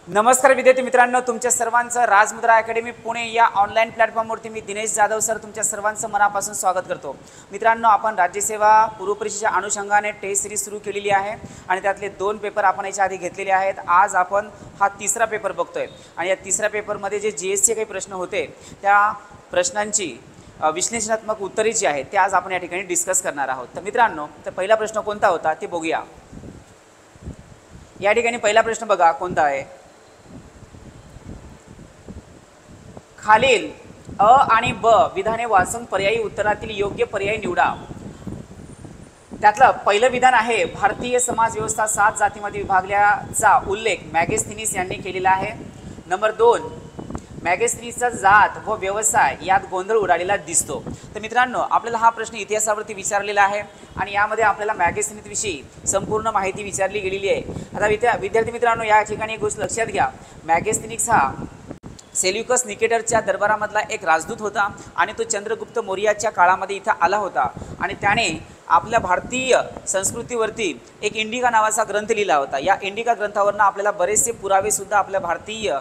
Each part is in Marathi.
नमस्कार विद्यार्थी मित्रांनो, तुमच्या सर्वांचं राजमुद्रा अकॅडमी पुणे या ऑनलाईन प्लॅटफॉर्मवरती मी दिनेश जाधव सर तुमच्या सर्वांचं मनापासून स्वागत करतो। मित्रांनो, आपण राज्यसेवा पूर्वपरीक्षेच्या अनुषंगाने टेस्ट सिरीज सुरू केलेली आहे आणि त्यातले 2 पेपर आपण याच्या आधी घेतलेले आहेत। आज आपण हा तिसरा पेपर बघतोय आणि या तिसऱ्या पेपरमध्ये जे जीएसचे काही प्रश्न होते त्या प्रश्नांची विश्लेषणात्मक उत्तरे जी आहेत ते आज आपण या ठिकाणी डिस्कस करणार आहोत। तर मित्रांनो, तर पहिला प्रश्न कोणता होता ते बघूया। या ठिकाणी पहिला प्रश्न बघा कोणता आहे। खालील अ आणि ब विधाने वाचून पर्यायी उत्तरातील योग्य पर्याय निवडा। त्यातलं पहिलं विधान आहे भारतीय समाज व्यवस्था 7 जातीमध्ये विभागल्याचा उल्लेख मॅगेस्थनीस यांनी केलेला आहे। नंबर 2, मॅगेस्थनीसचा जात व व्यवसाय यात गोंधळ उडालेला दिसतो। तर मित्रांनो, आपल्याला हा प्रश्न इतिहासावरती विचारलेला आहे आणि यामध्ये आपल्याला मॅगेस्थनीसविषयी संपूर्ण माहिती विचारली गेलेली आहे। आता विद्यार्थी मित्रांनो, या ठिकाणी एक गोष्ट लक्षात घ्या, मॅगेस्थनीस हा सेल्युकस निकेटरच्या दरबारामधला एक राजदूत होता आणि तो चंद्रगुप्त मौर्याच्या काळामध्ये इथं आला होता आणि त्याने आपल्या भारतीय संस्कृतीवरती एक इंडिका नावाचा ग्रंथ लिहिला होता। या इंडिका ग्रंथावरनं आपल्याला बरेचसे पुरावे सुद्धा आपल्या भारतीय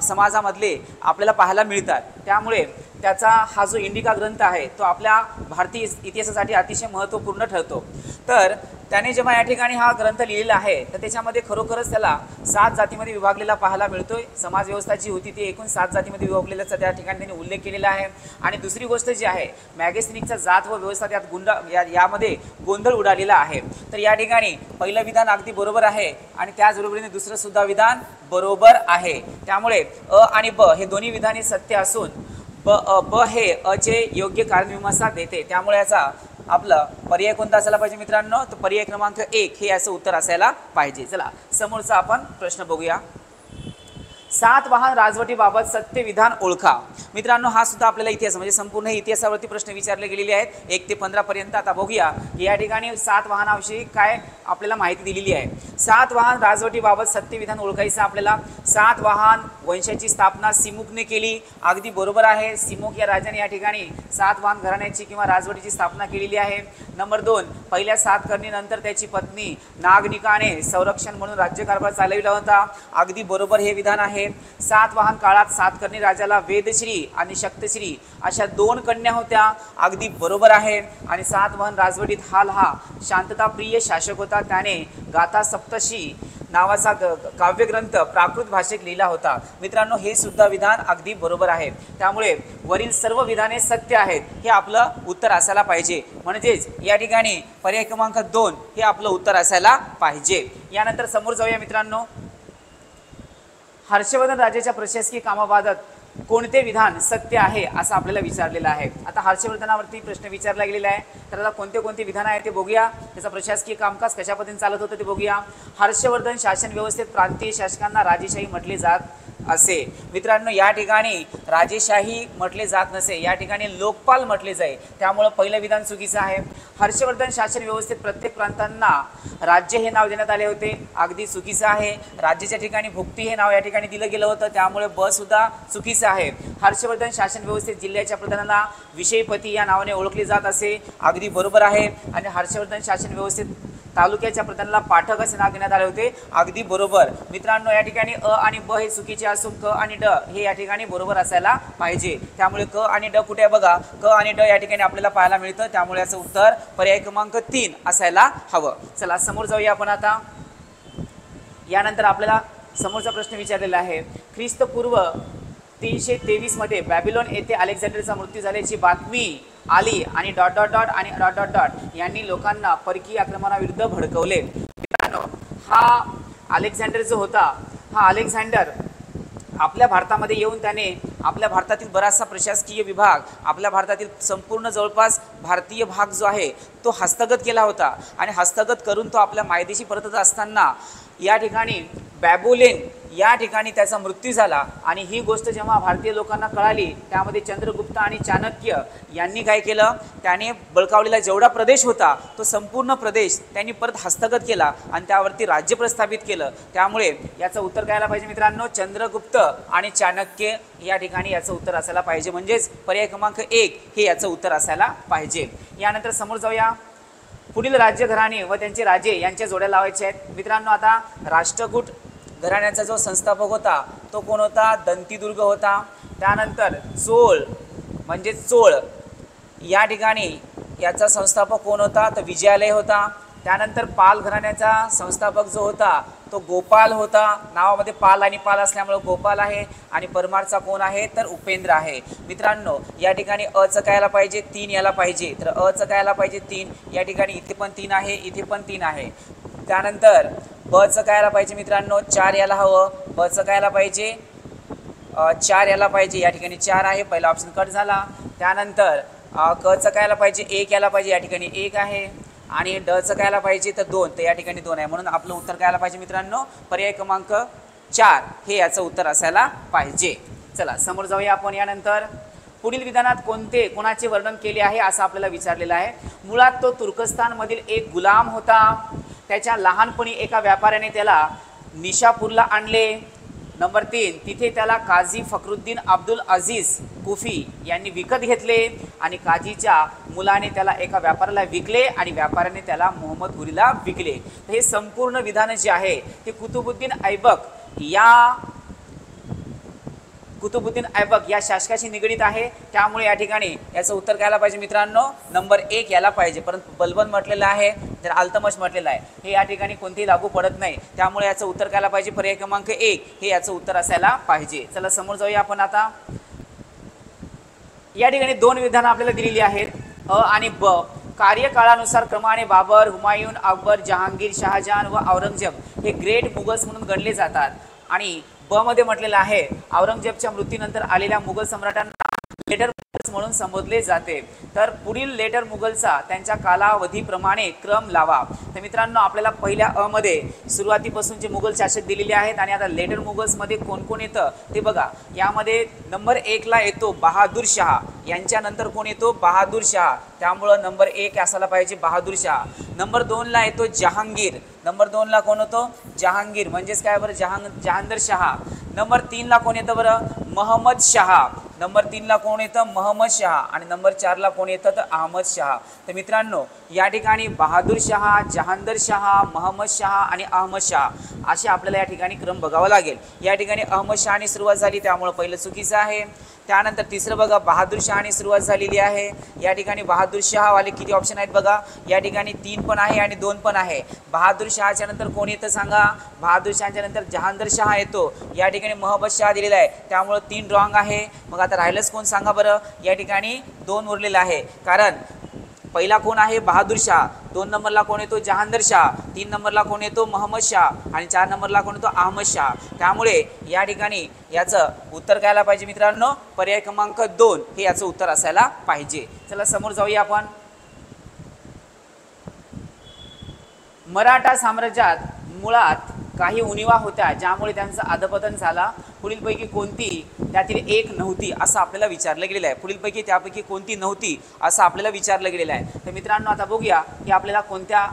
समाजामधले आपल्याला पाहायला मिळतात। त्यामुळे त्याचा हा जो इंडिका ग्रंथ आहे तो आपल्या भारतीय इतिहासासाठी अतिशय महत्त्वपूर्ण ठरतो। तर त्याने जेव्हा या ठिकाणी हा ग्रंथ लिहिलेला आहे तर त्याच्यामध्ये खरोखरच त्याला 7 जातीमध्ये विभागलेला पाहायला मिळतोय। समाज व्यवस्था जी होती ती एकूण 7 जातीमध्ये विभागलेल्याचा त्या ठिकाणी त्यांनी उल्लेख केलेला आहे। आणि दुसरी गोष्ट जी आहे, मॅगेस्थनीसचा जात व व्यवस्था त्यात यामध्ये गोंधळ उडालेला आहे। तर या ठिकाणी पहिलं विधान अगदी बरोबर आहे आणि त्याचबरोबरीने दुसरं सुद्धा विधान बरोबर आहे। त्यामुळे अ आणि ब हे दोन्ही विधाने सत्य असून ब हे अचे योग्य कारणमीमांसा देते। त्यामुळे याचा आपलं पर्याय कोणता असायला पाहिजे मित्रांनो, तर पर्याय क्रमांक 1 हे याचं उत्तर असायला पाहिजे। चला समोरचा आपण प्रश्न बघूया। सातवाहन राजवटीबाबत सत्य विधान ओळखा। मित्रांनो, हा सुद्धा आपल्याला इतिहास म्हणजे संपूर्ण इतिहासावरती प्रश्न विचारले गेलेले आहेत 1 ते 15 पर्यंत। आता बघूया या ठिकाणी सातवाहनाविषयी काय आपल्याला माहिती दिलेली आहे। सातवाहन राजवटीबाबत सत्य विधान ओळखायचं आपल्याला। सातवाहन वंशाची स्थापना सिमुकने केली, अगदी बरोबर आहे। सिमुक या राजाने या ठिकाणी सातवाहन घराण्याची किंवा राजवटीची स्थापना केलेली आहे। नंबर 2, पहिल्या सातकर्णीनंतर त्याची पत्नी नागनिकाने संरक्षण म्हणून राज्यकारभार चालविला होता, अगदी बरोबर हे विधान आहे। सातवाहन काळात सातकर्णी राजाला वेदश्री आणि शक्तश्री अशा 2 कन्या होत्या, अगदी बरोबर आहे। आणि सातवाहन राजवटीत हा शांतताप्रिय शासक होता, त्याने गाथा सप्तशी नावाचा काव्यग्रंथ प्राकृत भाषेत लिहिला होता। मित्रांनो, हे सुद्धा विधान अगदी बरोबर आहे। त्यामुळे वरील सर्व विधाने सत्य आहेत हे आपलं उत्तर असायला पाहिजे। म्हणजेच या ठिकाणी पर्याय क्रमांक 2 हे आपलं उत्तर असायला पाहिजे। यानंतर समोर जाऊया मित्रांनो। हर्षवर्धन राजाच्या प्रशासकीय कामाबाबत कोणते विधान सत्य आहे असं आपल्याला विचारलेलं आहे। आता हर्षवर्धनावरती प्रश्न विचारला गेलेला आहे, तर आता कोणते विधान आहे ते बघूया। त्याचा प्रशासकीय कामकाज कशा पद्धतीने चालत होतं ते बघूया। हर्षवर्धन शासन व्यवस्थेत प्रांतीय शासकांना राजेशाही म्हटले जात असे। मित्रांनो, या ठिकाणी राजेशाही म्हटले जात नसे, या ठिकाणी लोकपाल म्हटले जाई। त्यामुळे पहिलं विधान चुकीचं आहे। हर्षवर्धन शासन व्यवस्थेत प्रत्येक प्रांतांना राज्य हे नाव देण्यात आले होते, अगदी चुकीचं आहे। राज्याच्या ठिकाणी भुक्ती हे नाव या ठिकाणी दिलं गेलं होतं, त्यामुळे ब सुद्धा चुकीचं आहे। हर्षवर्धन शासन व्यवस्थेत जिल्ह्याच्या प्रधानाला विषयपती या नावाने ओळखले जात असे, अगदी बरोबर आहे। आणि हर्षवर्धन शासन व्यवस्थेत तालुक्याच्या प्रधानाला पाठक असे नाव देण्यात आले होते, अगदी बरोबर। मित्रांनो, या ठिकाणी अ आणि ब हे चुकीचे असून क आणि ड हे या ठिकाणी बरोबर असायला पाहिजे। त्यामुळे क आणि ड कुठे बघा, क आणि ड या ठिकाणी आपल्याला पाहायला मिळतं, त्यामुळे याचं उत्तर पर्याय क्रमांक 3 असायला हवं। चला समोर जाऊया आपण आता। यानंतर आपल्याला समोरचा प्रश्न विचारलेला आहे। ख्रिस्तपूर्व 323 मध्ये बॅबिलोन येथे अलेक्झांडरचा मृत्यू झाल्याची बातमी आली आणि आणि यांनी लोकांना परकीय आक्रमणाविरुद्ध भडकवले। मित्रांनो, हा अलेक्झांडर जो होता, हा अलेक्झांडर आपल्या भारतामध्ये येऊन त्याने आपल्या भारतातील बराचसा प्रशासकीय विभाग, आपल्या भारतातील संपूर्ण जवळपास भारतीय भाग जो आहे तो हस्तगत केला होता आणि हस्तगत करून तो आपल्या मायदेशी परतत असताना या ठिकाणी बॅबुलोन या ठिकाणी त्याचा मृत्यू झाला। आणि ही गोष्ट जेव्हा भारतीय लोकांना कळाली, त्यामध्ये चंद्रगुप्त आणि चाणक्य यांनी काय केलं, त्याने बळकावलेला जेवढा प्रदेश होता तो संपूर्ण प्रदेश त्यांनी परत हस्तगत केला आणि त्यावरती राज्य प्रस्थापित केलं। त्यामुळे याचं उत्तर काय आलं पाहिजे मित्रांनो, चंद्रगुप्त आणि चाणक्य या ठिकाणी याचं उत्तर असायला पाहिजे। म्हणजेच पर्याय क्रमांक 1 हे याचं उत्तर असायला पाहिजे। यानंतर समोर जाऊया। पुढील राज्यघराणे व त्यांचे राजे यांच्या जोड्या लावायच्या आहेत। मित्रांनो, आता राष्ट्रकूट घराण्याचा जो संस्थापक होता तो कोण होता? दंतीदुर्ग होता. त्यानंतर चोळ म्हणजे चोळ या ठिकाणी याचा संस्थापक कोण होता? तर विजयालय होता. त्यानंतर पाल घराण्याचा संस्थापक जो होता तो गोपाल होता. नावामध्ये पाल आणि पाल असल्यामुळे गोपाल आहे. आणि परमारचा कोण आहे? तर उपेंद्र आहे. मित्रांनो या ठिकाणी अचं काय यायला पाहिजे? 3 यायला पाहिजे. तर अचं काय यायला पाहिजे? 3. या ठिकाणी इथे पण 3 आहे, इथे पण 3 आहे. त्यानंतर बचं काय यायला पाहिजे मित्रांनो? 4 यायला हवं. बचं काय यायला पाहिजे? 4 यायला पाहिजे. या ठिकाणी 4 आहे. पहिला ऑप्शन कट झाला. त्यानंतर कचं काय यायला पाहिजे? 1 यायला पाहिजे. या ठिकाणी 1 आहे. आणि डचं काय यायला पाहिजे? तर 2. तर या ठिकाणी 2 आहे. म्हणून आपलं उत्तर काय यायला पाहिजे मित्रांनो? पर्याय क्रमांक 4 हे याचं उत्तर असायला पाहिजे. चला समोर जाऊया आपण. यानंतर पुढील विधानात कोणाचे वर्णन केले आहे असं आपल्याला विचारलेलं आहे. मुळात तो तुर्कस्तानमधील एक गुलाम होता. त्याच्या लहानपणी एका व्यापाऱ्याने त्याला निशापूरला आणले. नंबर 3 तिथे त्याला काझी फखरुद्दीन अब्दुल अजीज कुफी यांनी विकत घेतले आणि काझीच्या मुलाने त्याला एका व्यापाऱ्याला विकले आणि व्यापाऱ्याने त्याला मोहम्मद घुरीला विकले. तर हे संपूर्ण विधान जे आहे ते कुतुबुद्दीन ऐबक या शासकाशी निगडीत आहे. त्यामुळे या ठिकाणी याचं उत्तर काय आलं पाहिजे मित्रांनो? नंबर 1 यायला पाहिजे. परंतु बलबन म्हटलेलं आहे, तर अल्तमश म्हटलेलं आहे, हे या ठिकाणी कोणतेही लागू पडत नाही. त्यामुळे याचं उत्तर काय आलं पाहिजे? पर्याय क्रमांक 1 हे याचं उत्तर असायला पाहिजे. चला समोर जाऊया आपण. आता या ठिकाणी 2 विधानं आपल्याला दिलेली आहेत, अ आणि ब. कार्यकाळानुसार क्रमाने बाबर, हुमायून, अकबर, जहांगीर, शहाजहान व औरंगजेब हे ग्रेट मुघल्स म्हणून गणले जातात. आणि ब मध्ये म्हटलेलं आहे औरंगजेबच्या मृत्यूनंतर आलेल्या मुघल सम्राटांना लेटर मुघल्स म्हणून संबोधले जाते. तर पुढील लेटर मुघलचा त्यांच्या कालावधीप्रमाणे क्रम लावा. तर मित्रांनो आपल्याला पहिल्या अ मध्ये सुरुवातीपासून जे मुघल शासक दिलेले आहेत आणि आता लेटर मुघल्समध्ये कोण कोण येतं ते बघा. यामध्ये नंबर 1 ला येतो बहादूर शहा. यांच्यानंतर कोण येतो? बहादूर शहा. त्यामुळं नंबर 1 असायला पाहिजे बहादूर शहा. नंबर 2 ला येतो जहांगीर. नंबर 2 ला कोण होतो? जहांगीर. म्हणजेच काय बरं? जहांगीर शहा. नंबर 3 ला कोण येतं बरं? महम्मद शहा. नंबर 3 ला कोण येतं? महम्मद शहा. आणि नंबर 4 ला कोण येतं? तर अहमद शहा. तर मित्रांनो या ठिकाणी बहादूर शहा, जहांगीर शहा, महम्मद शहा आणि अहमद शहा असे आपल्याला या ठिकाणी क्रम बघावा लागेल. या ठिकाणी अहमद शहाने सुरुवात झाली त्यामुळे पहिलं चुकीचं आहे. त्यानंतर तिसरं बघा बहादूर शहाने सुरुवात झालेली आहे. या ठिकाणी बहादूर शहावाले किती ऑप्शन आहेत बघा. या ठिकाणी 3 पण आहे आणि 2 पण आहे. बहादूर शहाच्या नंतर कोण येतं सांगा? बहादूर शहाच्या नंतर जहांगीर शहा येतो. या ठिकाणी महम्मद शहा दिलेला आहे त्यामुळे 3 रॉंग आहे. मग आता राहिलंच कोण सांगा बरं? या ठिकाणी 2 उरलेलं आहे. कारण पहिला कोण आहे? बहादूर शाह. 2 नंबरला कोण येतो? जहांगीर शाह. 3 नंबरला कोण येतो? महम्मद शाह. आणि 4 नंबरला कोण येतो? अहमद शाह. त्यामुळे या ठिकाणी याचं उत्तर काय आलं पाहिजे मित्रांनो? पर्याय क्रमांक 2 हे याचं उत्तर असायला पाहिजे. चला समोर जाऊया आपण. मराठा साम्राज्यात मुळात काही उणिवा होत्या ज्यामुळे त्यांचं अधपतन झाला. पुढीलपैकी कोणती त्यातील एक नव्हती असं आपल्याला विचारलं गेलेलं आहे. पुढीलपैकी त्यापैकी कोणती नव्हती असं आपल्याला विचारलं गेलेलं आहे. तर मित्रांनो आता बघूया की आपल्याला कोणत्या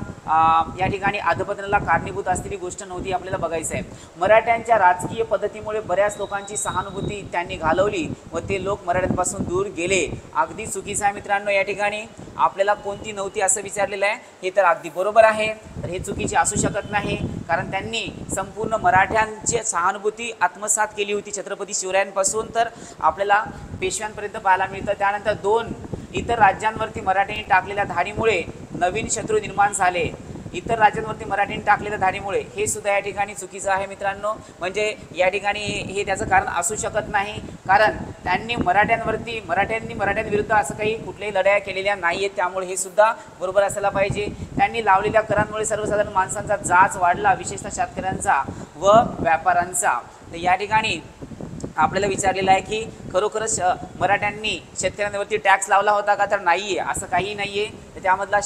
या ठिकाणी अधपतनाला कारणीभूत असलेली गोष्ट नव्हती आपल्याला बघायचं आहे. मराठ्यांच्या राजकीय पद्धतीमुळे बऱ्याच लोकांची सहानुभूती त्यांनी घालवली व ते लोक मराठ्यांपासून दूर गेले. अगदी चुकीचं आहे मित्रांनो. या ठिकाणी आपल्याला कोणती नव्हती असं विचारलेलं आहे. हे तर अगदी बरोबर आहे. तर हे चुकीचे असू शकत नाही कारण त्यांनी संपूर्ण मराठ्यांची सहानुभूती आत्मसात केली होती छत्रपती शिवरायांपासून तर आपल्याला पेशव्यांपर्यंत पाहायला मिळतं. त्यानंतर 2 इतर राज्यांवरती मराठ्यांनी टाकलेल्या धाडीमुळे नवीन शत्रू निर्माण झाले. इतर राज्यांवरती मराठ्यांनी टाकलेल्या धाडीमुळे हे सुद्धा या ठिकाणी चुकीचं आहे मित्रांनो. म्हणजे या ठिकाणी हे त्याचं कारण असू शकत नाही कारण त्यांनी मराठ्यांविरुद्ध असं काही कुठल्याही लढाया केलेल्या नाही आहेत. त्यामुळे हे सुद्धा बरोबर असायला पाहिजे. त्यांनी लावलेल्या करांमुळे सर्वसाधारण माणसांचा जाच वाढला विशेषतः शेतकऱ्यांचा व व्यापाऱ्यांचा. तर या ठिकाणी आपल्याला विचारलेलं आहे की खरोखरच मराठ्यांनी शेतकऱ्यांवरती टॅक्स लावला होता का? तर नाही आहे. असं काही नाही आहे. तर त्यामधला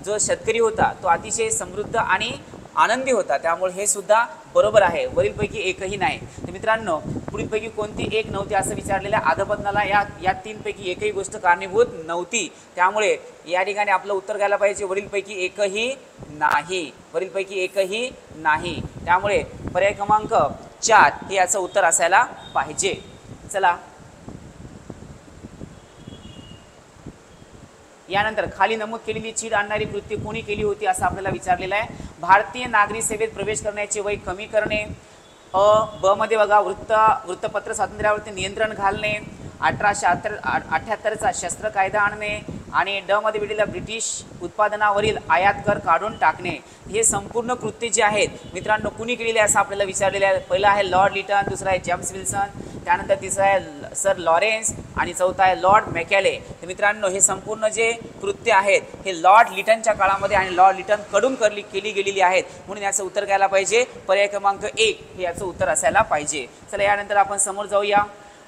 जो शेतकरी होता तो अतिशय समृद्ध आणि आनंदी होता. त्यामुळे हे सुद्धा बरोबर आहे. वरीलपैकी एकही नाही. तर मित्रांनो पुढीलपैकी कोणती एक नव्हती असं विचारलेल्या अधपतनाला या 3 पैकी एकही गोष्ट कारणीभूत नव्हती. त्यामुळे या ठिकाणी आपलं उत्तर घ्यायला पाहिजे वरीलपैकी एकही नाही. वरीलपैकी एकही नाही. त्यामुळे पर्याय क्रमांक 4 हे याचं उत्तर असायला पाहिजे. चला यानंतर खाली नमूद केलेली चीड आणणारी कृती कोणी केली होती असं आपल्याला विचारलेलं आहे. भारतीय नागरी सेवेत प्रवेश करण्याचे वय कमी करणे, ब मध्ये बघा वृत्तपत्र स्वातंत्र्यावरती नियंत्रण घालणे, 1878चा शस्त्र कायदा आणणे आणि ड मध्ये दिलेल्या ब्रिटिश उत्पादनावरील आयात कर काढून टाकणे. हे संपूर्ण कृत्य जे आहेत मित्रांनो कुणी केलेले असं आपल्याला विचारलेले आहे. पहिला आहे लॉर्ड लिटन, दुसरा आहे जेम्स विल्सन, त्यानंतर तिसरा आहे सर लॉरेन्स आणि चौथा आहे लॉर्ड मॅकॅले. तर मित्रांनो हे संपूर्ण जे कृत्य आहेत हे लॉर्ड लिटनच्या काळामध्ये आणि लॉर्ड लिटन कडून केली गेलेली आहेत. म्हणून याचं उत्तर घ्यायला पाहिजे पर्याय क्रमांक 1 हे याचं उत्तर असायला पाहिजे. चला यानंतर आपण समोर जाऊया.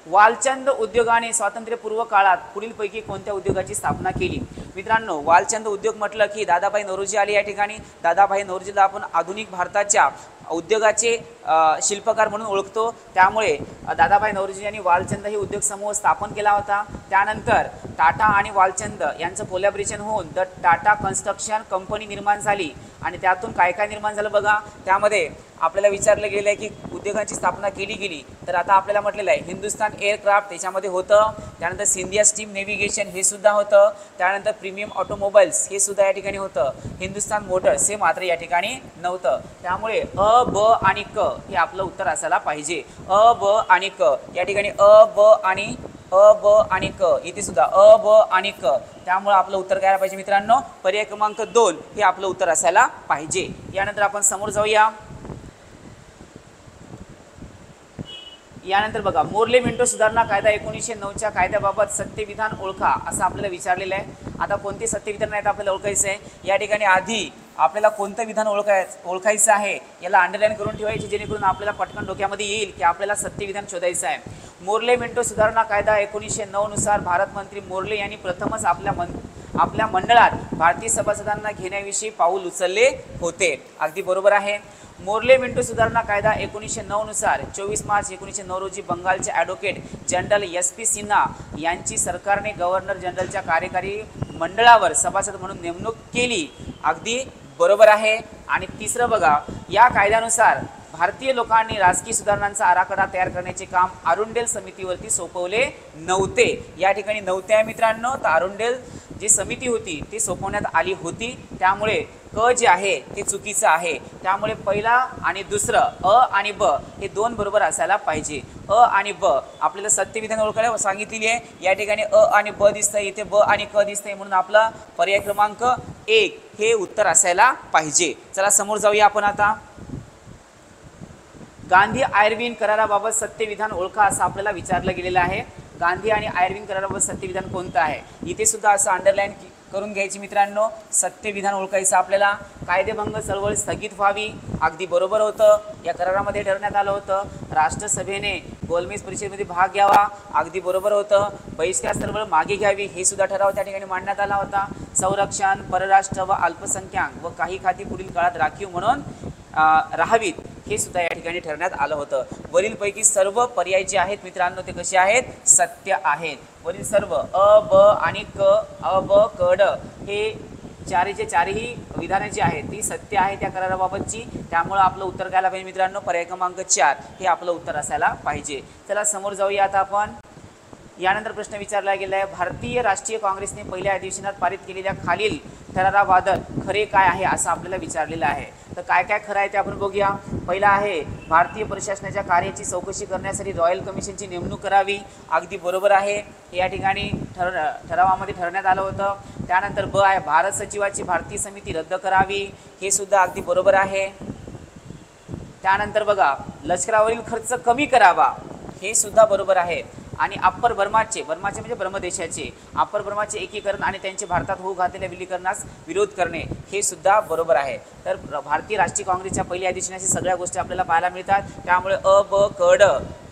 वालचंद उद्योगाने स्वातंत्र्यपूर्व काळात पुढीलपैकी कोणत्या उद्योगाची स्थापना केली? मित्रांनो वालचंद उद्योग म्हटलं की दादाभाई नौरोजी आले या ठिकाणी. दादाभाई नौरोजीला आपण आधुनिक भारताच्या उद्योगाचे शिल्पकार म्हणून ओळखतो. त्यामुळे दादाभाई नौरोजी यांनी वालचंद हे उद्योग समूह स्थापन केला होता. त्यानंतर टाटा आणि वालचंद यांचं कोलॅबरेशन होऊन द टाटा कन्स्ट्रक्शन कंपनी निर्माण झाली आणि त्यातून काय काय निर्माण झालं बघा. त्यामध्ये आपल्याला विचारलं गेलं आहे की उद्योगांची स्थापना केली गेली. तर आता आपल्याला म्हटलेलं आहे हिंदुस्तान एअरक्राफ्ट त्याच्यामध्ये होतं, त्यानंतर सिंधिया स्टीम नेव्हिगेशन हे सुद्धा होतं, त्यानंतर प्रीमियम ऑटोमोबाईल्स हे सुद्धा या ठिकाणी होतं, हिंदुस्तान मोटर्स हे मात्र या ठिकाणी नव्हतं. त्यामुळे अ ब आणि क हे आपलं उत्तर असायला पाहिजे. अ ब आणि क या ठिकाणी अ ब आणि क इथे सुद्धा अ ब आणि क. त्यामुळे आपलं उत्तर काय पाहिजे मित्रांनो पर्याय क्रमांक 2 हे आपलं उत्तर असायला पाहिजे. यानंतर आपण समोर जाऊया. यानंतर बघा मोर्ले मिंटो सुधारणा कायदा 1909च्या कायद्याबाबत सत्यविधान ओळखा असं आपल्याला विचारलेलं आहे. आता कोणते सत्यविधान आहेत आपल्याला ओळखायचं आहे. या ठिकाणी आधी आपल्याला कोणतं विधान ओळखायचं आहे याला अंडरलाईन करून ठेवायचे जेणेकरून आपल्याला पटकन डोक्यामध्ये येईल की आपल्याला सत्यविधान शोधायचं आहे. मोर्ले मिंटो सुधारणा कायदा 1909 नुसार भारत मंत्री मोर्ले यांनी प्रथमच आपल्या मंडळात भारतीय सभासदांना घेण्याविषयी पाऊल उचलले होते. अगदी बरोबर आहे. मोर्ले मिंटो सुधारणा कायदा 1909 नुसार 24 मार्च 1909 रोजी बंगालचे ॲडव्होकेट जनरल SP सिन्हा यांची सरकारने गव्हर्नर जनरलच्या कार्यकारी मंडळावर सभासद म्हणून नेमणूक केली. अगदी बरोबर आहे. आणि तिसरं बघा या कायद्यानुसार भारतीय लोकांनी राजकीय सुधारणांचा आराखडा तयार करण्याचे काम अरुंडेल समितीवरती सोपवले नव्हते. या ठिकाणी नव्हते मित्रांनो. तर अरुंडेल जी समिती होती ती सोपवण्यात आली होती. त्यामुळे क जे आहे ते चुकीचं आहे. त्यामुळे पहिला आणि दुसरं अ आणि ब हे 2 बरोबर असायला पाहिजे. अ आणि ब आपल्याला सत्यविधान ओळखायला सांगितलेली आहे. या ठिकाणी अ आणि ब दिसतंय, इथे ब आणि क दिसतंय म्हणून आपला पर्याय क्रमांक 1 हे उत्तर असायला पाहिजे. चला समोर जाऊया आपण आता. गांधी आयर्विन कराराबाबत सत्यविधान ओळखा असं आपल्याला विचारलं गेलेलं आहे. गांधी आणि आयर्विन कराराबाबत सत्यविधान कोणतं आहे इथे सुद्धा असं अंडरलाईन करून घ्यायची मित्रांनो. सत्यविधान ओळखायचं आपल्याला. कायदेभंग चळवळ स्थगित व्हावी अगदी बरोबर होतं. या करारामध्ये ठरवण्यात आलं होतं. राष्ट्रसभेने गोलमेज परिषदेमध्ये भाग घ्यावा अगदी बरोबर होतं. बहिष्कार चळवळ मागे घ्यावी हे सुद्धा ठराव त्या ठिकाणी मांडण्यात आला होता. संरक्षण परराष्ट्र व अल्पसंख्याक व काही खाती पुढील काळात राखीव म्हणून राहावीत हे सुद्धा या ठिकाणी ठरवण्यात आलं होतं. वरीलपैकी सर्व पर्याय जे आहेत मित्रांनो ते कसे आहेत सत्य आहेत. वरील सर्व अ ब आणि क अ ब क ड हे चारही विधाने जी आहेत ती सत्य आहेत त्या कराराबाबतची. त्यामुळे आपलं उत्तर घ्यायला पाहिजे मित्रांनो पर्याय क्रमांक 4 हे आपलं उत्तर असायला पाहिजे. चला समोर जाऊया आता आपण. यानंतर प्रश्न विचारला गेला आहे. भारतीय राष्ट्रीय काँग्रेसने पहिल्या अधिवेशनात पारित केलेल्या खालील ठरावाबद्दल खरे काय आहे असं आपल्याला विचारलेलं आहे. तर काय काय खरं आहे ते आपण बघूया. पहिला आहे भारतीय प्रशासनाच्या कार्याची चौकशी करण्यासाठी रॉयल कमिशनची नेमणूक करावी अगदी बरोबर आहे. हे या ठिकाणी ठरावामध्ये ठरवण्यात आलं होतं. त्यानंतर ब आहे भारत सचिवाची भारतीय समिती रद्द करावी हे सुद्धा अगदी बरोबर आहे. त्यानंतर बघा लष्करावरील खर्च कमी करावा हे सुद्धा बरोबर आहे. आणि अप्पर बर्माचे म्हणजे ब्रह्मदेशाचे अप्पर बर्माचे एकीकरण आणि त्यांचे भारतात होऊ घातलेल्या विलीकरणास विरोध करणे हे सुद्धा बरोबर आहे. तर भारतीय राष्ट्रीय काँग्रेसच्या पहिल्या अधिवेशनाची सगळ्या गोष्टी आपल्याला पाहायला मिळतात. त्यामुळे अ ब क ड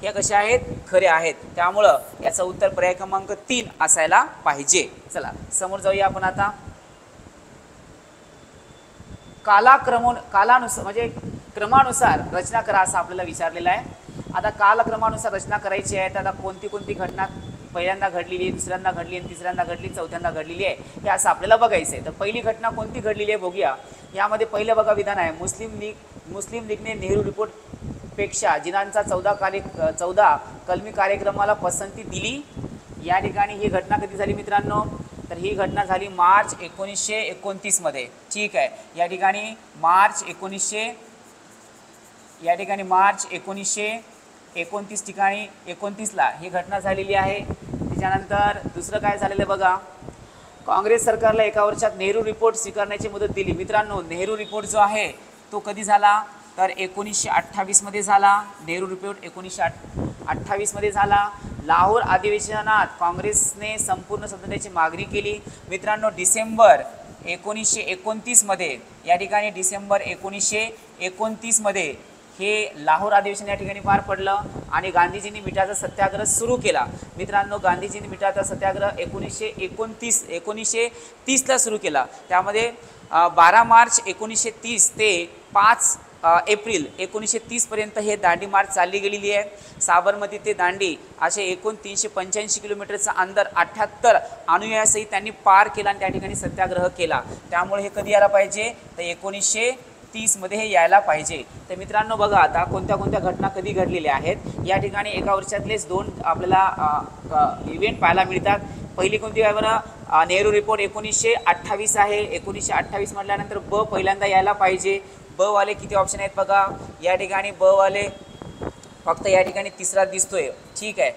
हे कसे आहेत खरे आहेत. त्यामुळं याचं उत्तर पर्याय क्रमांक 3 असायला पाहिजे. चला समोर जाऊया आपण आता. कालानुसार म्हणजे क्रमानुसार रचना करा असं आपल्याला विचारलेलं आहे. आता कालक्रमानुसार रचना करायची आहे. तर आता कोणती घटना पहिल्यांदा घडलेली आहे, दुसऱ्यांदा घडली आणि तिसऱ्यांदा घडली, चौथ्यांदा घडलेली आहे हे असं आपल्याला बघायचं आहे. तर पहिली घटना कोणती घडलेली आहे बघूया. यामध्ये पहिलं बघा विधान आहे मुस्लिम लीगने नेहरू रिपोर्टपेक्षा जिनांचा 14 कलमी कार्यक्रमाला पसंती दिली. या ठिकाणी ही घटना कधी झाली मित्रांनो तर ही घटना झाली मार्च 1929 मध्ये. ठीक आहे. या ठिकाणी मार्च 1929 या ठिकाणी मार्च 1929 ठिकाणी 29ला ही घटना झालेली आहे। त्याच्यानंतर दुसरं काय झालेलं बघा, काँग्रेस सरकारला 1 वर्षात नेहरू रिपोर्ट स्वीकारण्याची मुदत दिली। मित्रांनो, नेहरू रिपोर्ट जो आहे तो कधी झाला तर 1928 मध्ये झाला। नेहरू रिपोर्ट 1928 मध्ये झाला। लाहोर अधिवेशनात काँग्रेसने संपूर्ण स्वातंत्र्याची मागणी केली। मित्रांनो, डिसेंबर 1929 मध्ये या ठिकाणी डिसेंबर 1929 मध्ये हे लाहोर अधिवेशन या ठिकाणी पार पडलं आणि गांधीजींनी मिठाचा सत्याग्रह सुरू केला। मित्रांनो, गांधीजींनी मिठाचा सत्याग्रह 1930ला सुरू केला। त्यामध्ये 12 मार्च 1930 ते 5 एप्रिल 1930 पर्यंत हे दांडी मार्च चालली गेलेली आहे। साबरमती ते दांडी असे एकूण 385 किलोमीटरचा अंतर 78 अनुयायांसहित त्यांनी पार केला आणि त्या ठिकाणी सत्याग्रह केला। त्यामुळे हे कधी यायला पाहिजे तर 1930 मध्ये हे यायला पाहिजे। तर मित्रांनो बघा, आता कोणत्या कोणत्या घटना कधी घडलेल्या आहेत या ठिकाणी 1 वर्षातलेच 2 आपल्याला इव्हेंट पाहायला मिळतात। पहिली कोणती आहे बरं, नेहरू रिपोर्ट 1928 आहे। 1928 म्हटल्यानंतर ब पहिल्यांदा यायला पाहिजे। ब वाले किती ऑप्शन आहेत बघा, या ठिकाणी ब वाले फक्त या ठिकाणी तिसरा दिसतोय, ठीक आहे।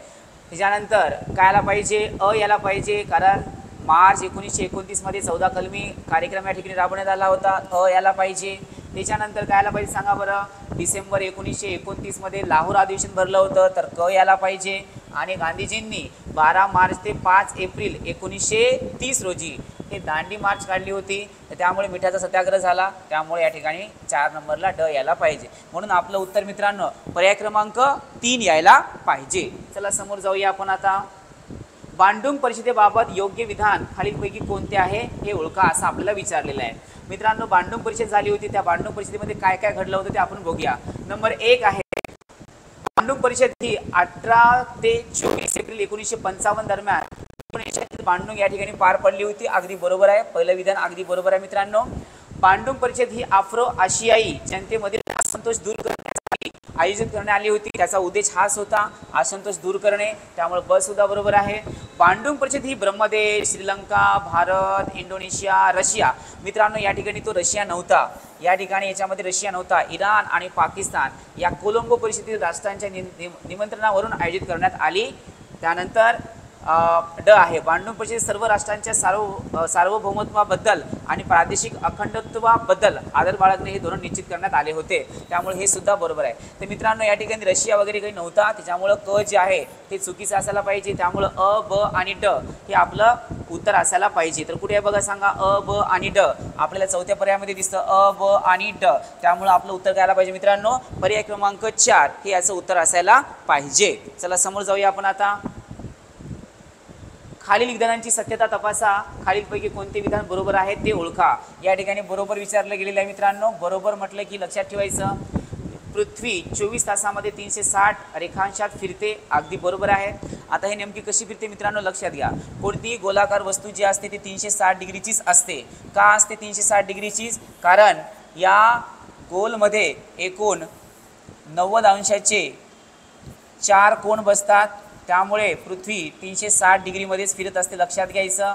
त्याच्यानंतर काय यायला पाहिजे, अ यायला पाहिजे, कारण मार्च 1929 मध्ये 14 कलमी कार्यक्रम या ठिकाणी राबवण्यात आला होता। अ यायला पाहिजे। त्याच्यानंतर काय यायला पाहिजे सांगा बरं, डिसेंबर 1929 मध्ये लाहोर अधिवेशन भरलं होतं तर क यायला पाहिजे। आणि गांधीजींनी 12 मार्च ते 5 एप्रिल 1930 रोजी हे दांडी मार्च काढली होती, तर त्यामुळे मिठाचा सत्याग्रह झाला। त्यामुळे या ठिकाणी 4 नंबरला ड यायला पाहिजे। म्हणून आपलं उत्तर मित्रांनो पर्याय क्रमांक 3 यायला पाहिजे। चला समोर जाऊया आपण आता। बांडुंग परिषदेबाबत योग्य विधान खालीलपैकी कोणते आहे हे ओळखा असं आपल्याला विचारलेलं आहे। मित्रांनो, बांडुंग परिषद झाली होती, त्या बांडुंग परिषदेमध्ये काय काय घडलं होतं ते आपण बघूया। नंबर 1 आहे, बांडुंग परिषद ही 18 ते 24 एप्रिल 1955 दरम्यान बांडुंग या ठिकाणी पार पडली होती। अगदी बरोबर आहे, पहिलं विधान अगदी बरोबर आहे मित्रांनो। बांडुंग परिषद ही आफ्रो आशियाई जनतेमधील असंतोष दूर करण्यासाठी आयोजित करण्यात आली होती। त्याचा उद्देश हाच होता, असंतोष दूर करणे, त्यामुळे ब सुद्धा बरोबर आहे। बांडुंग परिषद ही ब्रह्मदेश, श्रीलंका, भारत, इंडोनेशिया, रशिया, मित्रांनो या ठिकाणी तो रशिया नव्हता, या ठिकाणी याच्यामध्ये रशिया नव्हता, इराण आणि पाकिस्तान या कोलंबो परिषदेतील राष्ट्रांच्या निमंत्रणावरून आयोजित करण्यात आली। त्यानंतर ड आहे, बांडुंग परिषद सर्व राष्ट्रांच्या सार्वभौमत्वाबद्दल आणि प्रादेशिक अखंडत्वाबद्दल आदर बाळगणे हे धोरण निश्चित करण्यात आले होते। त्यामुळे हे सुद्धा बरोबर आहे। तर मित्रांनो या ठिकाणी रशिया वगैरे काही नव्हता, त्याच्यामुळं क जे आहे ते चुकीचं असायला पाहिजे। त्यामुळं अ, ब आणि ड हे आपलं उत्तर असायला पाहिजे। तर कुठे आहे बघा सांगा, अ, ब आणि ड आपल्याला चौथ्या पर्यायामध्ये दिसतं, अ, ब आणि ड। त्यामुळं आपलं उत्तर काय आलं पाहिजे मित्रांनो, पर्याय क्रमांक 4 हे याचं उत्तर असायला पाहिजे। चला समोर जाऊया आपण आता। खालील विधानांची सत्यता तपासा, खालीलपैकी कोणते विधान बरोबर आहे ते ओळखा। या ठिकाणी बरोबर विचारलं गेलेलं आहे मित्रांनो। बरोबर म्हटलं की लक्षात ठेवायचं, पृथ्वी 24 तासामध्ये 360 रेखांशात फिरते, अगदी बरोबर आहे। आता हे नेमकी कशी फिरते मित्रांनो लक्षात घ्या। कोणतीही गोलाकार वस्तू जी असते ती 360 डिग्रीचीच असते। का असते 360 डिग्रीचीच? कारण या गोलमध्ये एकूण 90 अंशाचे 4 कोण बसतात, त्यामुळे पृथ्वी 360 डिग्रीमध्येच फिरत असते, लक्षात घ्यायचं।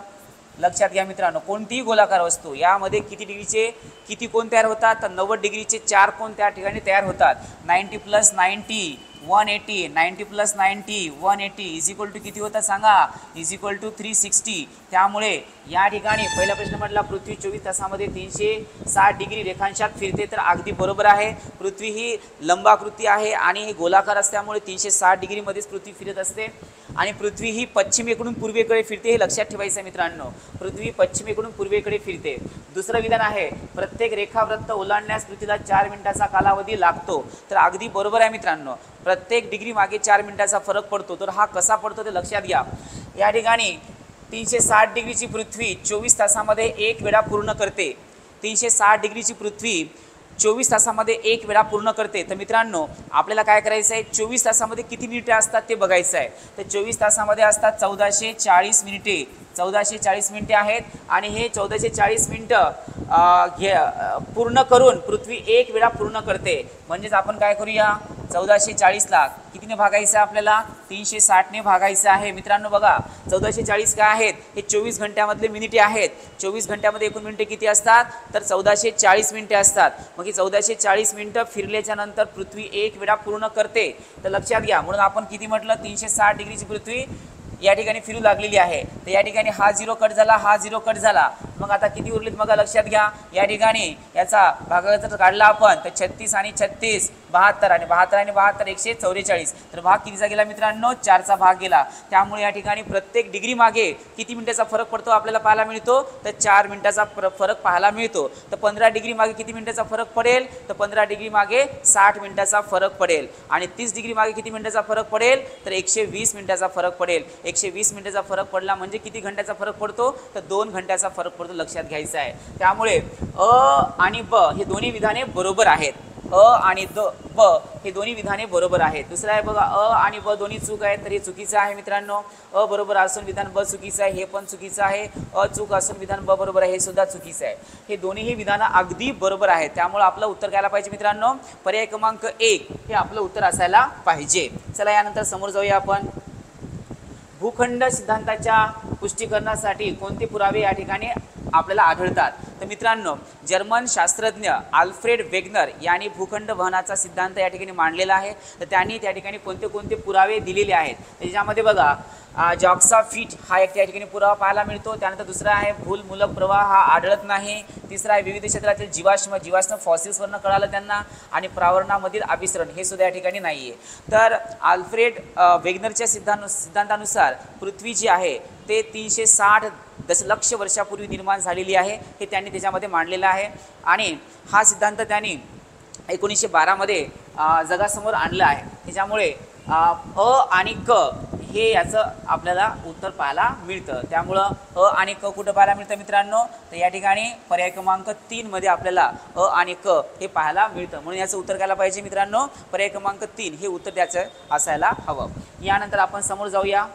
लक्षात घ्या मित्रांनो, कोणतीही गोलाकार वस्तू यामध्ये किती डिग्रीचे किती कोण तयार होतात तर 90 डिग्रीचे 4 कोण त्या ठिकाणी तयार होतात। 90 + 90 180, 90 + 90 180 इज इक्वल टू किती होता सांगा, इज इक्वल टू 360। त्यामुळे या ठिकाणी पहिला प्रश्न म्हटला पृथ्वी 24 तासामध्ये 360 डिग्री रेखांशात फिरते, तर अगदी बरोबर आहे। पृथ्वी ही लंबाकृती आहे आणि ही गोलाकार असल्यामुळे 360 डिग्रीमध्येच पृथ्वी फिरत असते। आणि पृथ्वी ही पश्चिमेकडून पूर्वेकडे फिरते, हे लक्षात ठेवायचं मित्रांनो। पृथ्वी पश्चिमेकडून पूर्वेकडे फिरते। दुसरं विधान आहे, प्रत्येक रेखावृत्त ओलांडण्यास पृथ्वीला 4 मिनिटाचा कालावधी लागतो, तर अगदी बरोबर आहे मित्रांनो। प्रत्येक डिग्री मागे 4 मिनिटाचा फरक पडतो, तर हा कसा पडतो ते लक्षात घ्या। या ठिकाणी 360 डिग्रीची पृथ्वी 24 तासामध्ये 1 वेळा पूर्ण करते। 360 डिग्रीची पृथ्वी 24 तासामध्ये 1 वेळा पूर्ण करते। तर मित्रांनो आपल्याला काय करायचं आहे, 24 तासामध्ये किती मिनिटे असतात ते बघायचं आहे। तर 24 तासामध्ये असतात 1440 मिनिटे, 1440 मिनिटे आहेत। आणि हे 1440 मिनिटं पूर्ण करून पृथ्वी 1 वेळा पूर्ण करते। म्हणजेच आपण काय करूया, 1440 ला कितीने भागायचं आहे आपल्याला? 360 ने भागायचं आहे मित्रांनो. बघा 1440 काय आहेत? हे 24 घंट्यामधले मिनिटे आहेत. 24 घंट्यामध्ये एकूण मिनिटे किती असतात? तर 1440 मिनिटे असतात. मग ही 1440 मिनिटं फिरल्याच्या नंतर पृथ्वी एक वेळा पूर्ण करते. तर लक्षात घ्या, म्हणून आपण किती म्हटलं? 360 डिग्रीची पृथ्वी या ठिकाणी फिरू लागलेली आहे. तर या ठिकाणी हा 0 कट झाला, हा 0 कट झाला. मग आता किती उरलेत बघा, लक्षात घ्या. या ठिकाणी याचा भागाकार काढला आपण तर 36 आणि 36 72 आणि 72 आणि 72 144. तर भाग कितीचा गेला मित्रांनो? 4चा भाग गेला. त्यामुळे या ठिकाणी प्रत्येक डिग्री मागे किती मिनिटाचा फरक पडतो आपल्याला पाहायला मिळतो? तर 4 मिनिटाचा फरक पाहायला मिळतो. तर 15 डिग्री मागे किती मिनिटाचा फरक पडेल? तर 15 डिग्री मागे 60 मिनिटाचा फरक पडेल. आणि 30 डिग्री मागे किती मिनिटाचा फरक पडेल? तर 120 मिनिटाचा फरक पडेल. 120 मिनिटाचा फरक पडला म्हणजे किती घंट्याचा फरक पडतो? तर 2 घंट्याचा फरक पडतो. लक्षात घ्यायचं आहे. त्यामुळे अ आणि ब हे दोन्ही विधाने बरोबर आहेत. अ आणि ब हे दोन्ही विधाने बरोबर आहेत. दुसरं आहे बघा, अ आणि ब दोन्ही चूक आहेत, तर हे चुकीचं आहे मित्रांनो. अ बरोबर असून विधान ब चुकीचं आहे, हे पण चुकीचं आहे. अ चूक असून विधान ब बरोबर आहे, हे सुद्धा चुकीचं आहे. हे दोन्हीही विधानं अगदी बरोबर आहेत. त्यामुळे आपलं उत्तर घ्यायला पाहिजे मित्रांनो. पर्याय क्रमांक 1 हे आपलं उत्तर असायला पाहिजे. चला यानंतर समोर जाऊया आपण. भूखंड सिद्धांताच्या पुष्टीकरणासाठी कोणते पुरावे या ठिकाणी आपल्याला आढळतात? तर मित्रांनो, जर्मन शास्त्रज्ञ आल्फ्रेड वेगनर यांनी भूखंड वहनाचा सिद्धांत या ठिकाणी मांडलेला आहे. तर त्यांनी त्या ठिकाणी कोणते कोणते पुरावे दिलेले आहेत? त्याच्यामध्ये बघा, जॉक्सा फिट हा एक त्या ठिकाणी पुरावा पाहायला मिळतो. त्यानंतर दुसरा आहे भूलमूलक प्रवाह हा आढळत नाही. तिसरा आहे विविध क्षेत्रातील जीवाश्म फॉसिल्सवरनं कळालं त्यांना. आणि प्रावरणामधील अभिसरण हे सुद्धा या ठिकाणी नाही आहे. तर आल्फ्रेड वेगनरच्या सिद्धांतानुसार पृथ्वी जी आहे ते 360 दशलक्ष वर्षापूर्वी निर्माण झालेली आहे, हे त्यांनी त्याच्यामध्ये मांडलेलं आहे. आणि हा सिद्धांत त्यांनी 1912 जगासमोर आणला आहे. त्याच्यामुळे अ आणि क हे याचं आपल्याला उत्तर पाहायला मिळतं. त्यामुळं अ आणि क कुठं पाहायला मिळतं मित्रांनो? तर या ठिकाणी पर्याय क्रमांक 3 मध्ये आपल्याला अ आणि क हे पाहायला मिळतं. म्हणून याचं उत्तर घ्यायला पाहिजे मित्रांनो. पर्याय क्रमांक 3 हे उत्तर त्याचं असायला हवं. यानंतर आपण समोर जाऊया.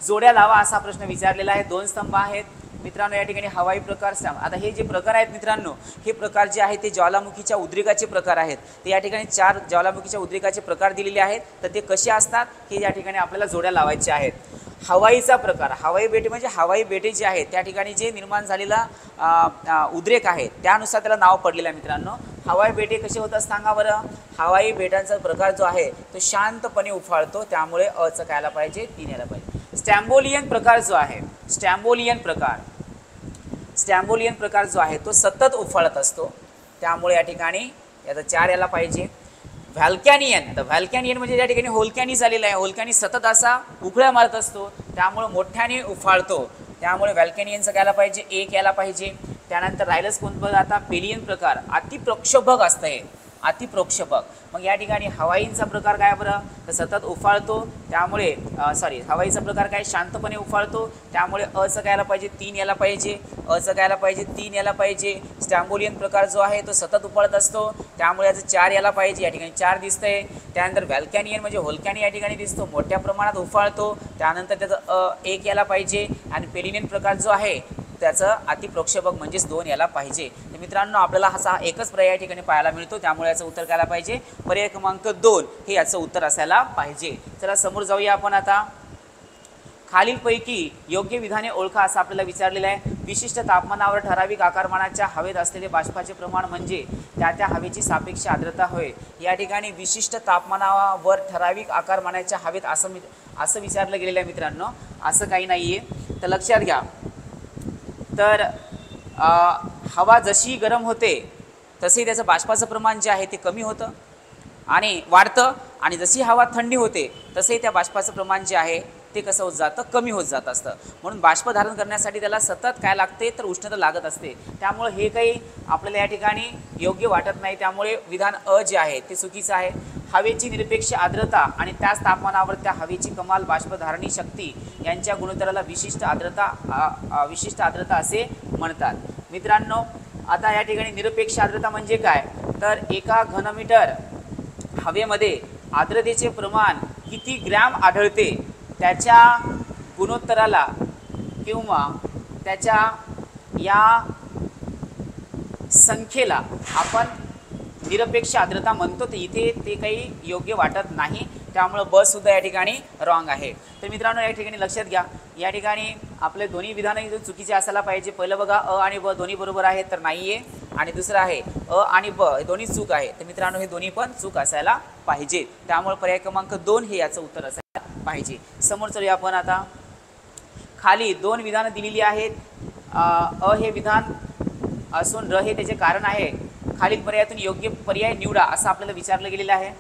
जोड्या लावा असा प्रश्न विचारलेला आहे. 2 स्तंभ आहेत मित्रांनो. या ठिकाणी हवाई प्रकार स्तंभ. आता हे जे प्रकार आहेत मित्रांनो, हे प्रकार जे आहेत ते ज्वालामुखीच्या उद्रेकाचे प्रकार आहेत. तर या ठिकाणी 4 ज्वालामुखीच्या उद्रेकाचे प्रकार दिलेले आहेत. तर ते कसे असतात हे या ठिकाणी आपल्याला जोड्या लावायचे आहेत. हवाईचा प्रकार, हवाई बेटे म्हणजे हवाई बेटे जे आहेत त्या ठिकाणी जे निर्माण झालेला उद्रेक आहे त्यानुसार त्याला नाव पडलेलं आहे मित्रांनो. हवाई बेटे कसे होतात सांगा बरं? हवाई बेटांचा प्रकार जो आहे तो शांतपणे उफाळतो, त्यामुळे अचं कायला पाहिजे, 3 यायला पाहिजे. स्टॅम्बोलियन प्रकार जो आहे, स्टॅम्बोलियन प्रकार जो आहे तो सतत उफाळत असतो, त्यामुळे या ठिकाणी याचा 4 यायला पाहिजे. व्हॅल्कॅनियन, तर व्हॅल्कॅनियन म्हणजे या ठिकाणी होलकॅनी झालेला आहे. होलकॅनी सतत असा उकळ्या मारत असतो, त्यामुळे मोठ्याने उफाळतो, त्यामुळे व्हॅल्कॅनियनचं घ्यायला पाहिजे, 1 यायला पाहिजे. त्यानंतर राहिलंच कोणतं बघा आता, पेलियन प्रकार, अतिप्रक्षोभक असतं हे, अतिप्रक्षोभक. मग या ठिकाणी हवाईंचा प्रकार काय बरं? तर सतत उफाळतो, त्यामुळे हवाईचा प्रकार काय? शांतपणे उफाळतो, त्यामुळे अचं घ्यायला पाहिजे, 3 यायला पाहिजे. अचं घ्यायला पाहिजे, 3 यायला पाहिजे. स्टॅम्बोलियन प्रकार जो आहे तो सतत उफाळत असतो, त्यामुळे याचं 4 यायला पाहिजे. या ठिकाणी 4 दिसतंय. त्यानंतर व्हॅल्कॅनियन म्हणजे होलकॅनी या ठिकाणी दिसतो, मोठ्या प्रमाणात उफाळतो, त्यानंतर त्याचं 1 यायला पाहिजे. आणि पेलियन प्रकार जो आहे त्याचं अतिप्रक्षोभक म्हणजेच 2 यायला पाहिजे. तर मित्रांनो, आपल्याला हा एकच पर्याय या ठिकाणी पाहायला मिळतो, त्यामुळे याचं उत्तर करायला पाहिजे पर्याय क्रमांक 2 हे याचं उत्तर असायला पाहिजे. चला समोर जाऊया आपण आता. खालीलपैकी योग्य विधाने ओळखा असं आपल्याला विचारलेलं आहे. विशिष्ट तापमानावर ठराविक आकारमानाच्या हवेत असलेले बाष्पाचे प्रमाण म्हणजे त्या हवेची सापेक्ष आर्द्रता होय. या ठिकाणी विशिष्ट तापमानावर ठराविक आकारमानाच्या हवेत असं विचारलं गेलेलं आहे मित्रांनो. असं काही नाही आहे, तर लक्षात घ्या. तर हवा जशी गरम होते तसे त्याचं बाष्पाचं प्रमाण जे आहे ते कमी होतं आणि वाढतं, आणि जशी हवा थंडी होते तसे त्या बाष्पाचं प्रमाण जे आहे ते कसं होत जातं? कमी होत जात असतं. म्हणून बाष्प धारण करण्यासाठी त्याला सतत काय लागते? तर उष्णता लागत असते. त्यामुळे हे काही आपल्याला या ठिकाणी योग्य वाटत नाही, त्यामुळे विधान अ जे आहे ते चुकीचं आहे. हवेची निरपेक्ष आर्द्रता आणि त्याच तापमानावर त्या हवेची कमाल बाष्पधारणी शक्ती यांच्या गुणोत्तराला विशिष्ट आर्द्रता असे म्हणतात. मित्रांनो, आता या ठिकाणी निरपेक्ष आर्द्रता म्हणजे काय? तर 1 घनमीटर हवेमध्ये आर्द्रतेचे प्रमाण किती ग्रॅम आढळते त्याच्या गुणोत्तराला किंवा त्याच्या या संख्येला आपण निरपेक्ष आर्द्रता म्हणतो, तर इथे ते काही योग्य वाटत नाही, त्यामुळे ब सुद्धा या ठिकाणी रॉंग आहे. तर मित्रांनो या ठिकाणी लक्षात घ्या, या ठिकाणी आपले दोन्ही विधान चुकीचे असायला पाहिजे. पहिलं बघा अ आणि ब दोन्ही बरोबर आहे तर नाही आहे, आणि दुसरं आहे अ आणि ब हे दोन्ही चूक आहे. तर मित्रांनो हे दोन्ही पण चूक असायला पाहिजे, त्यामुळे पर्याय क्रमांक 2 हे याचं उत्तर असायला पाहिजे. समोर चलूया आपण आता. खाली 2 विधानं दिलेली आहेत. अ हे विधान असून र हे त्याचे कारण आहे. खालील पर्यायातून योग्य पर्याय निवडा असं आपल्याला विचारलं गेलेलं आहे.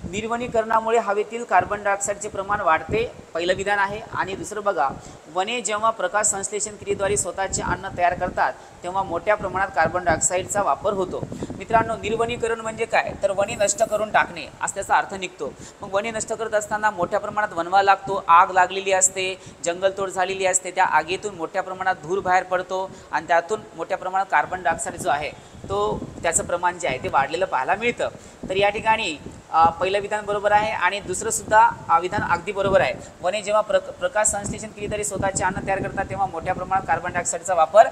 निर्वनीकरणामुळे हवेतील कार्बन डायऑक्साईडचे प्रमाण वाढते, पहिलं विधान आहे. आणि दुसरं बघा, वने जेव्हा प्रकाश संश्लेषण क्रियेद्वारे स्वतःचे अन्न तयार करतात तेव्हा मोठ्या प्रमाणात कार्बन डायऑक्साईडचा वापर होतो. मित्रांनो निर्वनीकरण म्हणजे काय, तर वने नष्ट करून टाकणे असा त्याचा अर्थ निघतो. मग वने नष्ट करत असताना मोठ्या प्रमाणात वनवा लागतो, आग लागलेली असते, जंगलतोड झालेली असते, त्या आगीतून मोठ्या प्रमाणात धूर बाहेर पडतो आणि त्यातून मोठ्या प्रमाणात कार्बन डायऑक्साईड जो आहे तो त्याचं प्रमाण जे आहे ते वाढलेलं पाहायला मिळतं. तर या ठिकाणी पहिलं विधान बरोबर आहे आणि दुसरं सुद्धा विधान अगदी बरोबर आहे. वने जेव्हा प्रकाश संश्लेषण क्रियेद्वारे स्वतःचे अन्न तयार करतात तेव्हा मोठ्या प्रमाणात कार्बन डायऑक्साईडचा वापर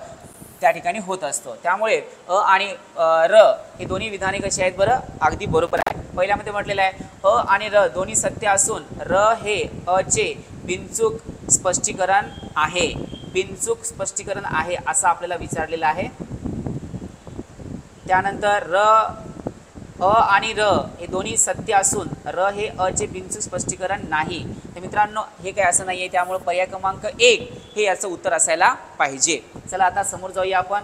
त्या ठिकाणी होत असतो. त्यामुळे अ आणि र हे दोन्ही विधाने कशी आहेत बरं, अगदी बरोबर आहे. पहिल्यामध्ये म्हटलेलं आहे अ आणि र दोन्ही सत्य असून र हे अ चे बिनचूक स्पष्टीकरण आहे, बिनचूक स्पष्टीकरण आहे असं आपल्याला विचारलेलं आहे. त्यानंतर र अ आणि र हे दोन्ही सत्य असून र हे अ चे बिनचूक स्पष्टीकरण नाही. तर मित्रांनो हे काय असं नाही आहे, त्यामुळे पर्याय क्रमांक 1 हे याचं उत्तर असायला पाहिजे. चला आता समोर जाऊया आपण.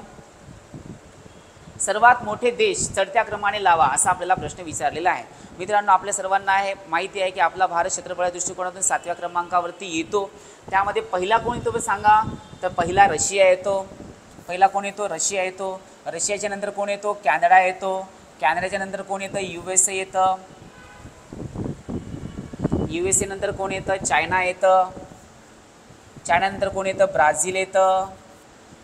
सर्वात मोठे देश चढत्या क्रमाने लावा असा आपल्याला प्रश्न विचारलेला आहे. मित्रांनो आपल्या सर्वांना आहे माहिती आहे की आपला भारत क्षेत्रफळाच्या दृष्टिकोनातून 7व्या क्रमांकावरती येतो. त्यामध्ये पहिला कोण येतो सांगा, तर पहिला रशिया येतो. पहिला कोण येतो, रशिया येतो. रशियाच्या नंतर कोण येतो, कॅनडा येतो. कॅनडाच्या नंतर कोण येतं, USA येतं. USA नंतर कोण येतं, चायना येतं. चायनानंतर कोण येतं, ब्राझील येतं.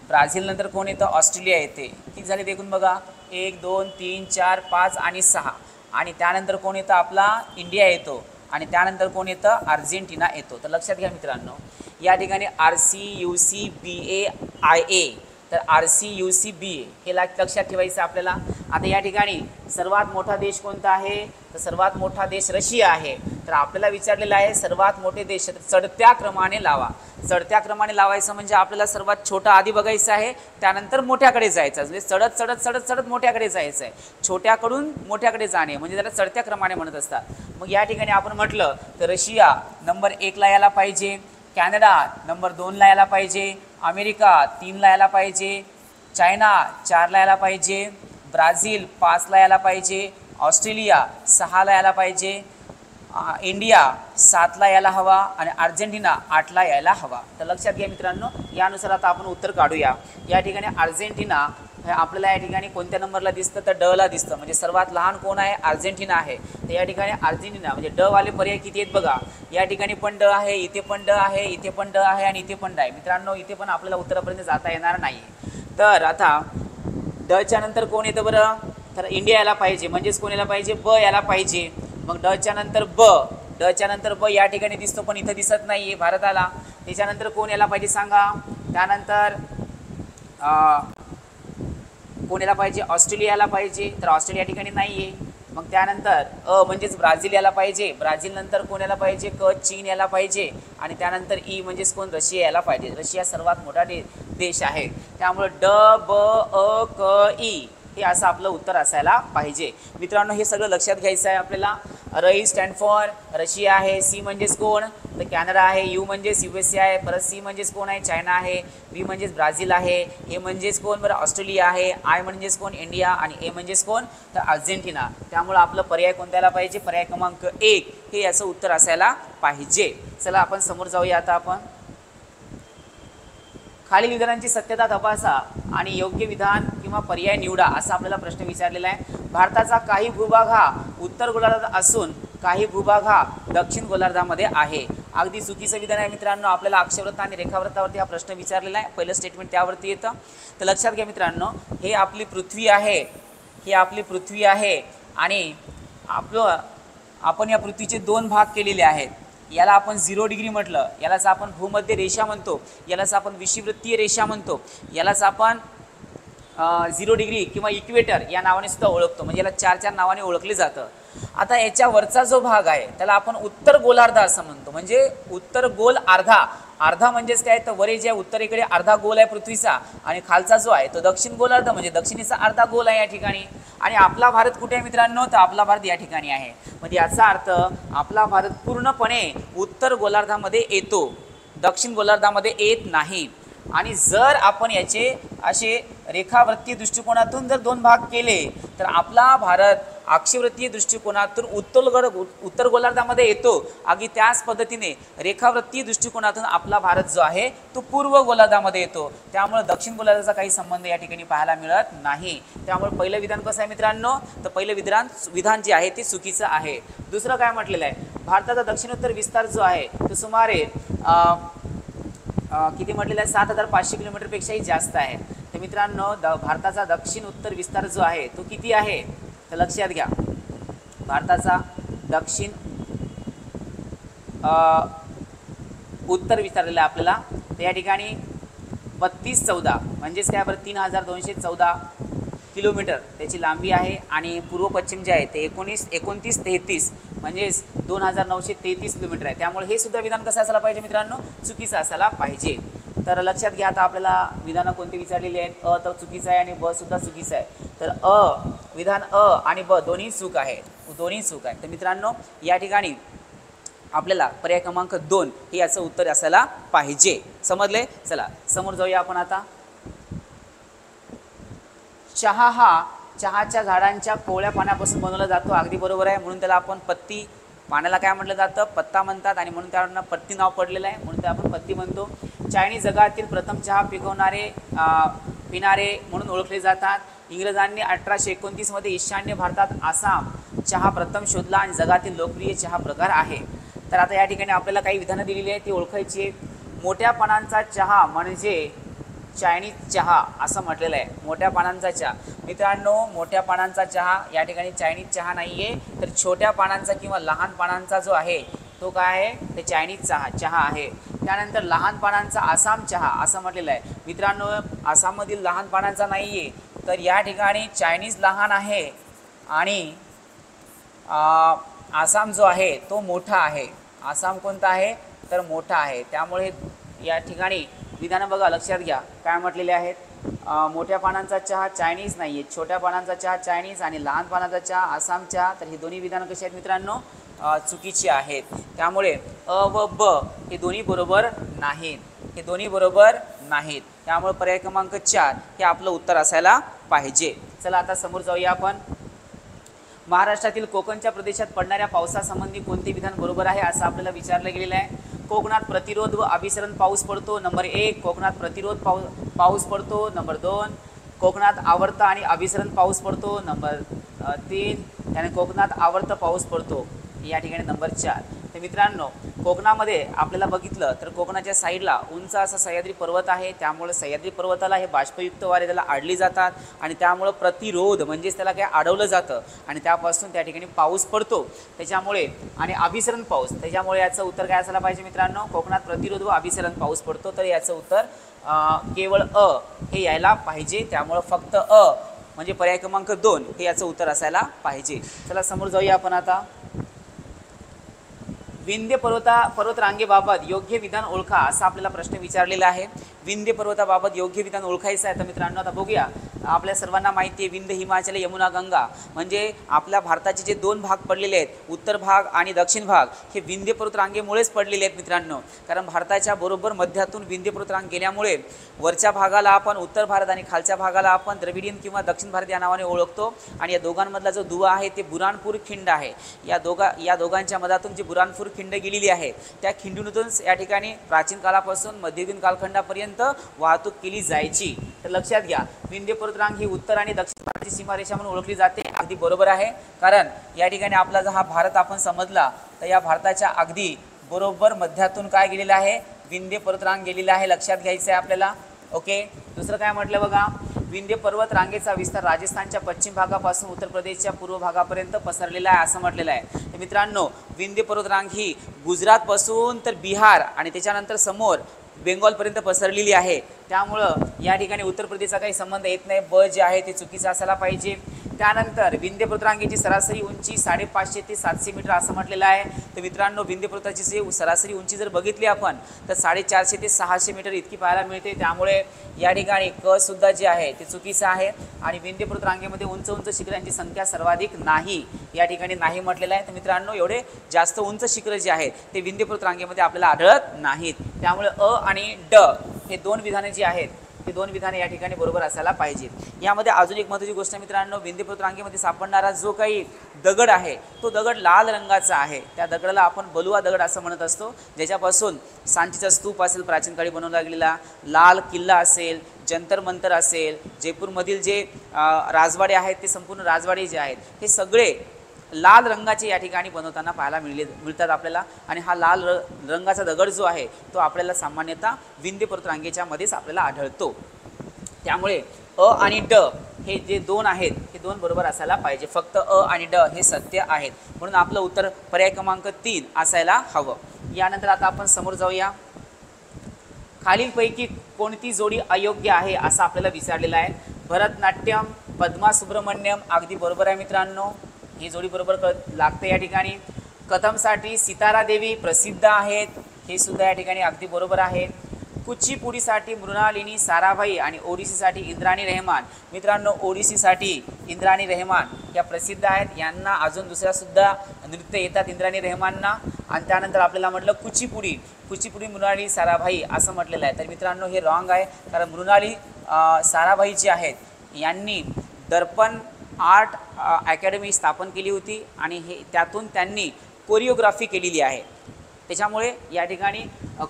ब्राझील नंतर कोण येतं, ऑस्ट्रेलिया येते. किती झाले देखून बघा, 1 2 3 4 5 आणि 6. आणि त्यानंतर कोण येतं, आपला इंडिया येतो. आणि त्यानंतर कोण येतं, अर्जेंटिना येतो. तर लक्षात घ्या मित्रांनो, या ठिकाणी RCUCBAIA, तर RCUCBA हे लक्षात ठेवायचं आपल्याला. आता या ठिकाणी सर्वात मोठा देश कोणता आहे, तर सर्वात मोठा देश रशिया आहे. तर आपल्याला विचारलेलं आहे सर्वात मोठे देश चढत्या क्रमाने लावा. चढत्या क्रमाने लावायचं म्हणजे आपल्याला सर्वात छोटा आधी बघायचं आहे, त्यानंतर मोठ्याकडे जायचं. म्हणजे चढत चढत चढत चढत मोठ्याकडे जायचं आहे. छोट्याकडून मोठ्याकडे जाणे म्हणजे त्याला चढत्या क्रमाने म्हणत असतात. मग या ठिकाणी आपण म्हटलं तर रशिया नंबर 1 ला यायला पाहिजे, कॅनडा नंबर 2 ला यायला पाहिजे, अमेरिका 3 ला यायला पाहिजे, चायना 4 ला यायला पाहिजे, ब्राझील 5 ला यायला पाहिजे, ऑस्ट्रेलिया 6 ला यायला पाहिजे, इंडिया 7 ला यायला हवा आणि अर्जेंटिना 8 ला यायला हवा. तर लक्षात घ्या मित्रांनो, यानुसार आता आपण उत्तर काढूया. या ठिकाणी अर्जेंटिना हे आपल्याला या ठिकाणी कोणत्या नंबरला दिसतं, तर ड ला दिसतं. म्हणजे सर्वात लहान कोण आहे, अर्जेंटिना आहे. तर या ठिकाणी अर्जेंटिना म्हणजे ड वाले पर्याय किती आहेत बघा. या ठिकाणी पण ड आहे, इथे पण ड आहे, इथे पण ड आहे आणि इथे पण ड आहे. मित्रांनो इथे पण आपल्याला उत्तरापर्यंत जाता येणार नाही. तर आता डच्या नंतर कोण येतं बरं, तर इंडिया यायला पाहिजे. म्हणजेच कोण यायला पाहिजे, ब यायला पाहिजे. मग डच्या नंतर ब, डच्या नंतर ब या ठिकाणी दिसतो पण इथं दिसत नाही आहे भारताला. त्याच्यानंतर कोण यायला पाहिजे सांगा, त्यानंतर कोण यायला पाहिजे, ऑस्ट्रेलिया यायला पाहिजे. तर ऑस्ट्रेलिया या ठिकाणी नाही आहे. मग त्यानंतर अ म्हणजेच ब्राझील यायला पाहिजे. ब्राझील नंतर कोण यायला पाहिजे, क चीन यायला पाहिजे. आणि त्यानंतर ई म्हणजेच कोण, रशिया यायला पाहिजे. रशिया सर्वात मोठा देश आहे. त्यामुळे ड ब अ क ई हे असं आपलं उत्तर असायला पाहिजे. मित्रांनो हे सगळं लक्षात घ्यायचं आहे आपल्याला. र ई स्टँड फॉर रशिया आहे, सी म्हणजेच कोण, तर कॅनडा आहे, यू म्हणजेच USA आहे, परत सी म्हणजेच कोण आहे, चायना आहे, बी म्हणजेच ब्राझील आहे, ए म्हणजेच कोण बरं, ऑस्ट्रेलिया आहे, आय म्हणजेच कोण, इंडिया आणि ए म्हणजेच कोण, तर अर्जेंटिना. त्यामुळे आपलं पर्याय कोणत्याला पाहिजे, पर्याय क्रमांक 1 हे याचं उत्तर असायला पाहिजे. चला आपण समोर जाऊया. आता आपण खालील विधानांची सत्यता तपासा आणि योग्य विधान किंवा पर्याय निवडा असा आपल्याला प्रश्न विचारलेला आहे. भारताचा काही भूभाग हा उत्तर गोलार्धात असून काही भूभाग हा दक्षिण गोलार्धामध्ये आहे. अगदी चुकीचं विधान आहे मित्रांनो. आपल्याला अक्षवृत्त आणि रेखावृत्तावरती हा प्रश्न विचारलेला आहे. पहिलं स्टेटमेंट त्यावरती येतं. तर लक्षात घ्या मित्रांनो, हे आपली पृथ्वी आहे, ही आपली पृथ्वी आहे आणि आपण या पृथ्वीचे 2 भाग केलेले आहेत. याला आपण 0 डिग्री म्हटलं, यालाच आपण भूमध्य रेषा म्हणतो, यालाच आपण विषुववृत्तीय रेषा म्हणतो, यालाच आपण 0 डिग्री किंवा इक्वेटर या नावाने सुद्धा ओळखतो, म्हणजे याला 4 नावाने ओळखले जातं. आता याच्या वरचा जो भाग आहे त्याला आपण उत्तर गोलार्ध असं म्हणतो, म्हणजे उत्तर गोल अर्धा. अर्धा म्हणजेच काय, तर वरील ज्या उत्तरेकडे अर्धा गोल आहे पृथ्वीचा आणि खालचा जो आहे तो दक्षिण गोलार्ध म्हणजे दक्षिणेचा अर्धा गोल आहे या ठिकाणी. आणि आपला भारत कुठे आहे मित्रांनो, तर आपला भारत या ठिकाणी आहे. म्हणजे याचा अर्थ आपला भारत पूर्णपणे उत्तर गोलार्धामध्ये येतो, दक्षिण गोलार्धामध्ये येत नाही. आणि जर आपण याचे असे रेखावृत्तीय दृष्टिकोनातून जर 2 भाग केले तर आपला भारत अक्षवृत्तीय दृष्टिकोनातून उत्तर गोलार्धामध्ये येतो. अगदी त्याच पद्धतीने रेखावृत्तीय दृष्टिकोनातून आपला भारत जो आहे तो पूर्व गोलार्धामध्ये येतो. त्यामुळे दक्षिण गोलार्धाचा काही संबंध या ठिकाणी पाहायला मिळत नाही. त्यामुळे पहिलं विधान कसं आहे मित्रांनो, तर पहिलं विधान जे आहे ते चुकीचं आहे. दुसरं काय म्हटलेलं आहे, भारताचा दक्षिणोत्तर विस्तार जो आहे तो सुमारे किती म्हटलेलं आहे, 7,500 किलोमीटरपेक्षाही जास्त आहे. तर मित्रांनो भारताचा दक्षिण उत्तर विस्तार जो आहे तो किती आहे, तर लक्षात घ्या, भारताचा दक्षिण उत्तर विस्तारलेला आपल्याला तर या ठिकाणी 3214 म्हणजेच काय बरं 3214 किलोमीटर त्याची लांबी आहे. आणि पूर्व पश्चिम जे आहे ते 2933 म्हणजेच 2933 किलोमीटर आहे. त्यामुळे हे सुद्धा विधान कसं असायला पाहिजे मित्रांनो, चुकीचं असायला पाहिजे. तर लक्षात घ्या, आता आपल्याला विधानं कोणती विचारलेली आहेत. अ तर चुकीचं आहे आणि ब सुद्धा चुकीचं आहे. तर विधान अ आणि ब दोन्ही चूक आहे, तर मित्रांनो या ठिकाणी आपल्याला पर्याय क्रमांक 2 हे याचं उत्तर असायला पाहिजे. समजले. चला समोर जाऊया आपण आता. चहा हा चहाच्या झाडांच्या कोवळ्या पाण्यापासून बनवला जातो. अगदी बरोबर आहे. म्हणून त्याला आपण पत्ती, पाण्याला काय म्हटलं जातं, पत्ता म्हणतात आणि म्हणून त्यांना पत्ती नाव पडलेलं आहे, म्हणून त्याला आपण पत्ती म्हणतो. चायनीज जगातील प्रथम चहा पिणारे म्हणून ओळखले जातात. इंग्रजांनी 1829 मध्ये ईशान्य भारतात आसाम चहा प्रथम शोधला आणि जगातील लोकप्रिय चहा प्रकार आहे. तर आता या ठिकाणी आपल्याला काही विधानं दिलेली आहेत ती ओळखायची. मोठ्या पानांचा चहा म्हणजे चायनीज चहा असं म्हटलेलं आहे. मोठ्या पानांचा चहा मित्रांनो, मोठ्या पानांचा चहा या ठिकाणी चायनीज चहा नाही आहे, तर छोट्या पानांचा किंवा लहान पानांचा जो आहे तो काय आहे, ते चायनीज चहा आहे. त्यानंतर लहान पानांचा आसाम चहा असं म्हटलेलं आहे. मित्रांनो आसाममधील लहान पानांचा नाही आहे, तर या ठिकाणी चायनीज लहान आहे आणि आसाम जो आहे तो मोठा आहे. आसाम कोणता आहे, तर मोठा आहे. त्यामुळे या ठिकाणी विधानं बघा, लक्षात घ्या काय म्हटलेले आहेत. मोठ्या पानांचा चहा चायनीज नाही आहे, छोट्या पानांचा चहा चायनीज आणि लहान पानांचा चहा आसाम चहा. तर ही दोन्ही विधानं कशी आहेत मित्रांनो, चुकीची आहेत. त्यामुळे अ व ब हे दोन्ही बरोबर नाहीत, त्यामुळे पर्याय क्रमांक 4 हे आपलं उत्तर असायला पाहिजे. चला आता समोर जाऊया आपण. महाराष्ट्रातील कोकणच्या प्रदेशात पडणाऱ्या पावसासंबंधी कोणते विधान बरोबर आहे असं आपल्याला विचारलं गेलेलं आहे. कोकणात प्रतिरोध व अभिसरण पाऊस पडतो. नंबर 1 कोकणात प्रतिरोध पाऊस पडतो. नंबर 2 कोकणात आवर्त आणि अभिसरण पाऊस पडतो. नंबर 3 त्याने कोकणात आवर्त पाऊस पडतो. या ठिकाणी नंबर 4. तर मित्रांनो कोकणामध्ये आपल्याला बघितलं तर कोकणाच्या साईडला उंच असा सह्याद्री पर्वत आहे. त्यामुळे सह्याद्री पर्वताला हे बाष्पयुक्त वारे त्याला अडली जातात आणि त्यामुळे प्रतिरोध म्हणजेच त्याला काय अडवलं जातं आणि त्यापासून त्या ठिकाणी पाऊस पडतो. त्याच्यामुळे आणि अभिसरण पाऊस, त्याच्यामुळे याचं उत्तर काय असायला पाहिजे मित्रांनो, कोकणात प्रतिरोध व अभिसरण पाऊस पडतो. तर याचं उत्तर केवळ अ हे यायला पाहिजे. त्यामुळे फक्त अ म्हणजे पर्याय क्रमांक 2 हे याचं उत्तर असायला पाहिजे. चला समोर जाऊया आपण आता. विंध्य पर्वतरांगेबाबत योग्य विधान ओळखा असा आपल्याला प्रश्न विचारलेला आहे. विंध्य पर्वताबाबत योग्य विधान ओळखायचं आहे. तर मित्रांनो आता बघूया. आपल्या सर्वांना माहिती आहे विंध्य, हिमाचल, यमुना, गंगा म्हणजे आपल्या भारताचे जे 2 भाग पडलेले आहेत, उत्तर भाग आणि दक्षिण भाग, हे विंध्य पर्वतरांगेमुळेच पडलेले आहेत मित्रांनो. कारण भारताच्या बरोबर मध्यातून विंध्य पर्वतरांग गेल्यामुळे वरच्या भागाला आपण उत्तर भारत आणि खालच्या भागाला आपण द्रविडियन किंवा दक्षिण भारत या नावाने ओळखतो. आणि या दोघांमधला जो दुवा आहे ते बुरानपूर खिंड आहे. या दोघांच्या मधातून जी बुरानपूर खिंड गेलेली आहे त्या खिंडीतून या ठिकाणी प्राचीन काळापासून मध्ययुगीन कालखंडापर्यंत वाहतूक केली जायची. तर लक्षात घ्या विंध्य पर्वतरांग ही उत्तर आणि दक्षिण भारताची सीमारेषा म्हणून ओळखली जाते. अगदी बरोबर आहे. कारण या ठिकाणी आपला जर हा भारत आपण समजला तर या भारताच्या अगदी बरोबर मध्यातून काय गेलेलं आहे, विंध्य पर्वतरांग गेलेला आहे. लक्षात घ्यायचं आहे आपल्याला. ओके. दुसरं काय म्हटलं बघा, विंध्य पर्वत रांगेचा विस्तार राजस्थानच्या पश्चिम भागापासून उत्तर प्रदेशच्या पूर्व भागापर्यंत पसरलेला आहे असं म्हटलेलं आहे. तर मित्रांनो विंध्य पर्वतरांग ही गुजरातपासून तर बिहार आणि त्याच्यानंतर समोर बेंगॉलपर्यंत पसरलेली आहे, त्यामुळं या ठिकाणी उत्तर प्रदेशचा काही संबंध येत नाही. ब जे आहे ते चुकीचं असायला पाहिजे. त्यानंतर विंध्य पर्वतरांगेची सरासरी उंची 550 ते 700 मीटर असं म्हटलेलं आहे. तर मित्रांनो, विंध्य पर्वताची जे सरासरी उंची जर बघितली आपण तर 450 ते 600 मीटर इतकी पाहायला मिळते. त्यामुळे या ठिकाणी क सुद्धा जे आहे ते चुकीचं आहे. आणि विंध्य पर्वतरांगेमध्ये उंच उंच शिखरांची संख्या सर्वाधिक नाही, या ठिकाणी नाही म्हटलेलं आहे. तर मित्रांनो, एवढे जास्त उंच शिखरं जे आहेत ते विंध्य पर्वतरांगेमध्ये आपल्याला आढळत नाहीत. त्यामुळे अ आणि ड हे दोन विधाने जी आहेत ते दोन विधाने या ठिकाणी बरोबर असायला पाहिजेत. यामध्ये अजून एक महत्त्वाची गोष्ट मित्रांनो, विंध्य पर्वतरांगेमध्ये सापडणारा जो काही दगड आहे तो दगड लाल रंगाचा आहे. त्या दगडाला आपण बलुआ दगड असं म्हणत असतो, ज्याच्यापासून सांचीचा स्तूप असेल प्राचीन काळी बनवला गेलेला, लाल किल्ला असेल, जंतर मंतर असेल, जयपूरमधील जे राजवाडे आहेत ते संपूर्ण राजवाडे जे आहेत हे सगळे लाल रंगाचे या ठिकाणी बनवताना पाहायला मिळतात आपल्याला. आणि हा लाल रंगाचा दगड जो आहे तो आपल्याला सामान्यतः विंध्य पर्वतरांगेच्या मध्येच आपल्याला आढळतो. त्यामुळे अ आणि ड हे जे दोन आहेत हे दोन बरोबर असायला पाहिजे. फक्त अ आणि ड हे सत्य आहेत, म्हणून आपलं उत्तर पर्याय क्रमांक 3 असायला हवं. यानंतर आता आपण समोर जाऊया. खालीलपैकी कोणती जोडी अयोग्य आहे असं आपल्याला विचारलेलं आहे. भरतनाट्यम, पद्मा सुब्रमण्यम अगदी बरोबर आहे मित्रांनो, ही जोडी बरोबर लागते या ठिकाणी. कथमसाठी सितारा देवी प्रसिद्ध आहेत, हे सुद्धा या ठिकाणी अगदी बरोबर आहे. कुचिपुडीसाठी मृणालिनी साराभाई आणि ओडिसीसाठी इंद्राणी रहमान. मित्रांनो, ओडिसीसाठी इंद्राणी रहमान या प्रसिद्ध आहेत. यांना अजून दुसऱ्या सुद्धा नृत्य येतात इंद्राणी रहमानना. आणि त्यानंतर आपल्याला म्हटलं कुचिपुडी मृणाली साराभाई असं म्हटलेलं आहे. तर मित्रांनो, हे रॉंग आहे, कारण मृणाली साराभाई जी आहेत यांनी दर्पण आर्ट अकॅडमी स्थापन केली होती आणि त्यातून त्यांनी कोरिओग्राफी केलेली आहे. त्याच्यामुळे या ठिकाणी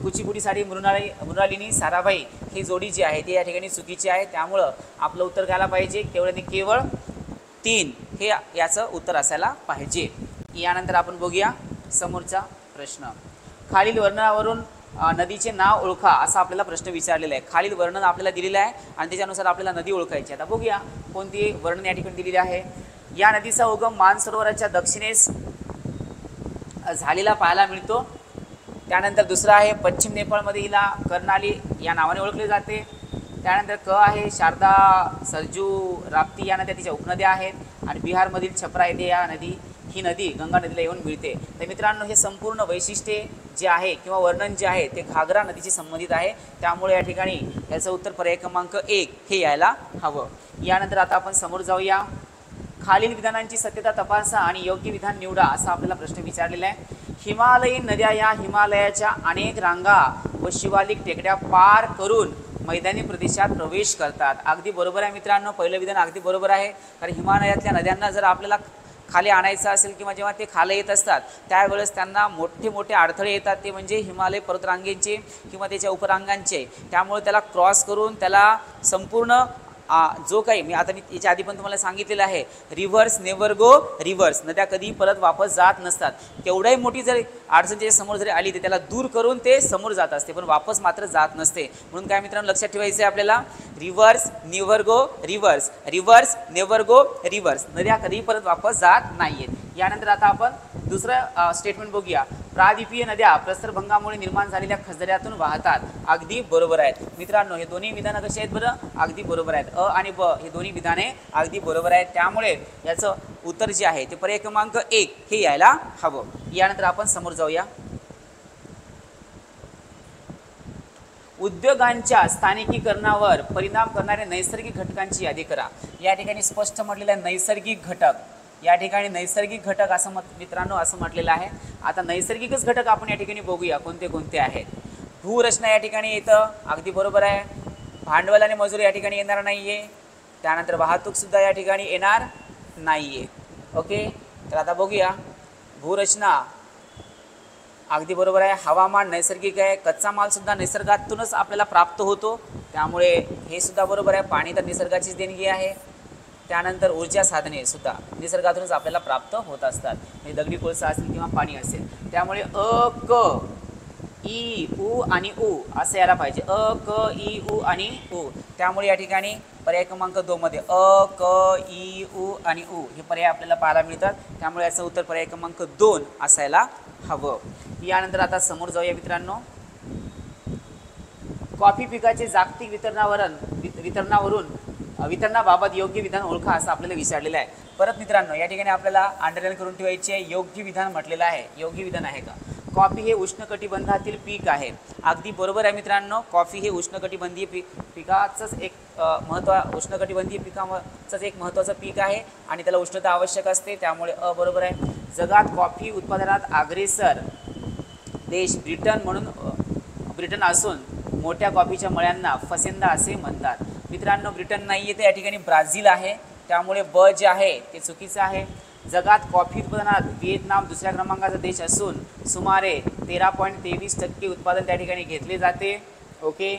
कुचिपुडीसाठी मृणालिनी साराभाई ही जोडी जी आहे ती या ठिकाणी चुकीची आहे. त्यामुळं आपलं उत्तर घ्यायला पाहिजे केवळ 3 हे याचं उत्तर असायला पाहिजे. यानंतर आपण बघूया समोरचा प्रश्न. खालील वर्णनावरून नदीचे नाव ओळखा असा आपल्याला प्रश्न विचारलेला आहे. खालील वर्णन आपल्याला दिलेलं आहे आणि त्याच्यानुसार आपल्याला नदी ओळखायची. आता बघूया कोणती वर्णन या ठिकाणी दिलेली आहे. या नदीचा उगम मानसरोवराच्या दक्षिणेस झालेला पाहायला मिळतो. त्यानंतर दुसरं आहे पश्चिम नेपाळमध्ये हिला कर्नाली या नावाने ओळखले जाते. त्यानंतर क आहे शारदा, सरजू, राप्ती या नद्या तिच्या उपनद्या आहेत. आणि बिहारमधील छपरा येथे ही नदी गंगा नदीला येऊन मिळते. तर मित्रांनो, हे संपूर्ण वैशिष्ट्ये जे आहे किंवा वर्णन जे आहे ते घागरा नदीशी संबंधित आहे. त्यामुळे या ठिकाणी याचं उत्तर पर्याय क्रमांक 1 हे यायला हवं. यानंतर आता आपण समोर जाऊया. खालील विधानांची सत्यता तपासा आणि योग्य विधान निवडा असा आपल्याला प्रश्न विचारलेला आहे. हिमालयीन नद्या या हिमालयाच्या अनेक रांगा व शिवालिक टेकड्या पार करून मैदानी प्रदेशात प्रवेश करतात. अगदी बरोबर आहे मित्रांनो, पहिलं विधान अगदी बरोबर आहे. कारण हिमालयातल्या नद्यांना जर आपल्याला खाली आणायचं असेल किंवा जेव्हा ते खाली येत असतात त्यावेळेस त्यांना मोठे मोठे अडथळे येतात, ते म्हणजे हिमालय पर्वतरांगेचे किंवा त्याच्या उपरांगांचे. त्यामुळे त्याला क्रॉस करून त्याला संपूर्ण जो काही मी याच्या आधी पण तुम्हाला सांगितलेलं आहे, रिव्हर्स नेव्हर गो रिव्हर्स, नद्या कधी परत वापस जात नसतात. केवढ्याही मोठी जर अडचण त्याच्या समोर जरी आली तर त्याला दूर करून ते समोर जात असते, पण वापस मात्र जात नसते. म्हणून काय मित्रांनो, लक्षात ठेवायचं आहे आपल्याला, रिव्हर्स नेव्हर गो रिव्हर्स, रिव्हर्स नेव्हर गो रिव्हर्स, नद्या कधी परत वापस जात नाहीयेत. यानंतर आता आपण दुसरं स्टेटमेंट बघूया. प्रादीपीय नद्या प्रस्तरभंगामुळे निर्माण झालेल्या खचदऱ्यातून वाहतात. अगदी बरोबर आहेत मित्रांनो, हे दोन्ही विधानं कशी आहेत बरं, अगदी बरोबर आहेत. अ आणि ब हे दोन्ही विधाने अगदी बरोबर आहेत. त्यामुळे याचं उत्तर जे आहे ते पर्याय क्रमांक 1 हे यायला हवं. यानंतर आपण समोर जाऊया. उद्योगांच्या स्थानिकीकरणावर परिणाम करणाऱ्या नैसर्गिक घटकांची यादी करा. या ठिकाणी स्पष्ट म्हटलेलं आहे नैसर्गिक घटक. या ठिकाणी नैसर्गिक घटक असं मित्रांनो असं म्हटलेलं आहे. आता नैसर्गिकच घटक आपण या ठिकाणी बघूया कोणते कोणते आहेत. भूरचना या ठिकाणी येतं, अगदी बरोबर आहे. भांडवल आणि मजुरी या ठिकाणी येणार नाही आहे. त्यानंतर वाहतूकसुद्धा या ठिकाणी येणार नाही आहे. ओके, तर आता बघूया. भूरचना अगदी बरोबर आहे. हवामान नैसर्गिक आहे. कच्चा मालसुद्धा निसर्गातूनच आपल्याला प्राप्त होतो, त्यामुळे हे सुद्धा बरोबर आहे. पाणी तर निसर्गाचीच देणगी आहे. त्यानंतर ऊर्जा साधने सुद्धा निसर्गातूनच आपल्याला प्राप्त होत असतात, म्हणजे दगडी कोळसा असेल किंवा पाणी असेल. त्यामुळे अ क ई उ आणि उ असं यायला पाहिजे. अ क ई उ आणि उ. त्यामुळे या ठिकाणी पर्याय क्रमांक 2 मध्ये अ क ई उ आणि उ हे पर्याय आपल्याला पाहायला मिळतात. त्यामुळे याचं उत्तर पर्याय क्रमांक 2 असायला हवं. यानंतर आता समोर जाऊया मित्रांनो. कॉफी पिकाचे जागतिक वितरणाबाबत योग्य विधान ओळखा असं आपल्याला विचारलेलं आहे. परत मित्रांनो या ठिकाणी आपल्याला अंडरलाईन करून ठेवायचे आहे. योग्य विधान म्हटलेलं आहे. योग्य विधान आहे का? कॉफी हे उष्णकटिबंधातील पीक आहे. अगदी बरोबर आहे मित्रांनो. कॉफी हे उष्णकटिबंधीय पिकाचंच एक उष्णकटिबंधीय पिकाचंच एक महत्त्वाचं पीक आहे आणि त्याला उष्णता आवश्यक असते, त्यामुळे बरोबर आहे. जगात कॉफी उत्पादनात अग्रेसर देश ब्रिटन असून मोठ्या कॉफीच्या मळ्यांना फसेंदा असे म्हणतात. मित्रांनो ब्रिटन नाही आहे, तर या ठिकाणी ब्राझील आहे, त्यामुळे ब जे आहे ते चुकीचं आहे. जगात कॉफी उत्पादनात व्हिएतनाम दुसऱ्या क्रमांकाचा देश असून सुमारे 13.23% उत्पादन त्या ठिकाणी घेतले जाते. ओके.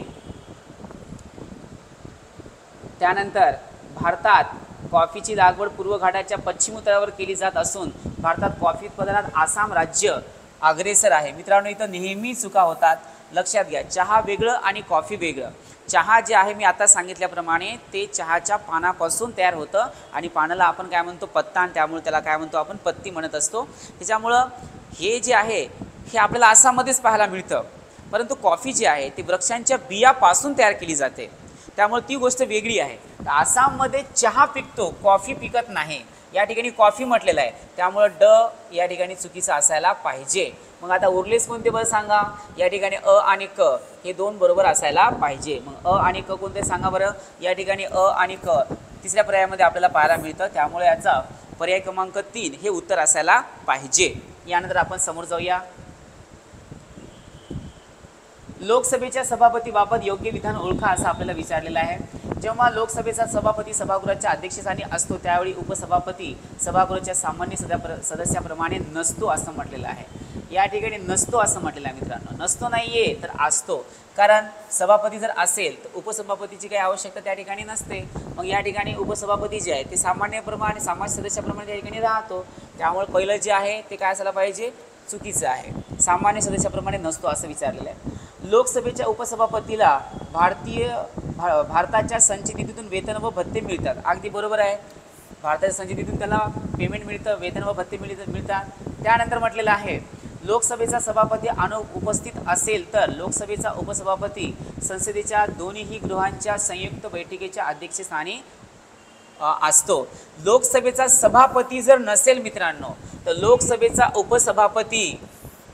त्यानंतर भारतात कॉफीची लागवड पूर्व घाटाच्या पश्चिम उतारावर केली जात असून भारतात कॉफी उत्पादनात आसाम राज्य अग्रेसर आहे. मित्रांनो इथं नेहमी चुका होतात, लक्षात घ्या. चहा वेगळं आणि कॉफी वेगळं. चहा जे आहे मी आता सांगितल्याप्रमाणे ते चहाच्या पानापासून तयार होतं आणि पानाला आपण काय म्हणतो? पत्ता, आणि त्यामुळे त्याला काय म्हणतो आपण? पत्ती म्हणत असतो. त्याच्यामुळं हे जे आहे हे आपल्याला आसाममध्येच पाहायला मिळतं, परंतु कॉफी जी आहे ती वृक्षांच्या बियापासून तयार केली जाते, त्यामुळे ती गोष्ट वेगळी आहे. आसाममध्ये चहा पिकतो, कॉफी पिकत नाही. या ठिकाणी कॉफी म्हटलेलं आहे, त्यामुळे ड या ठिकाणी चुकीचं असायला पाहिजे. मग आता उरलेच कोणते बरं सांगा? या ठिकाणी अ आणि क हे दोन बरोबर असायला पाहिजे. मग अ आणि क कोणते सांगा बरं? या ठिकाणी अ आणि क तिसऱ्या पर्यायामध्ये आपल्याला पाहायला मिळतं, त्यामुळे याचा पर्याय क्रमांक 3 हे उत्तर असायला पाहिजे. यानंतर आपण समोर जाऊया. लोकसभेच्या सभापतीबाबत योग्य विधान ओळखा असं आपल्याला विचारलेलं आहे. जेव्हा लोकसभेचा सभापती सभागृहाच्या अध्यक्षस्थानी असतो त्यावेळी उपसभापती सभागृहाच्या सामान्य सदस्याप्रमाणे नसतो असं म्हटलेलं आहे. या ठिकाणी नसतो असं म्हटलेलं आहे मित्रांनो. नसतो नाहीये तर असतो, कारण सभापती जर असेल तर उपसभापतीची काही आवश्यकता त्या ठिकाणी नसते. मग या ठिकाणी उपसभापती जे आहे ते सामान्य सदस्याप्रमाणे त्या ठिकाणी राहतो, त्यामुळे पहिलं जे आहे ते काय असायला पाहिजे? चुकीचं आहे. सामान्य सदस्याप्रमाणे नसतो असं विचारलेलं आहे. लोकसभेच्या उपसभापतीला भारताच्या संचित निधीतून वेतन व भत्ते मिळतात. अगदी बरोबर आहे. भारताच्या संचित निधीतून त्याला पेमेंट मिळतं, वेतन व भत्ते मिळतात. त्यानंतर म्हटलेलं आहे लोकसभेचा सभापती अनुपस्थित असेल तर लोकसभेचा उपसभापती संसदेच्या दोन्ही गृहांच्या संयुक्त बैठकीच्या अध्यक्षस्थानी असतो. लोकसभेचा सभापती जर नसेल मित्रांनो तर लोकसभेचा उपसभापती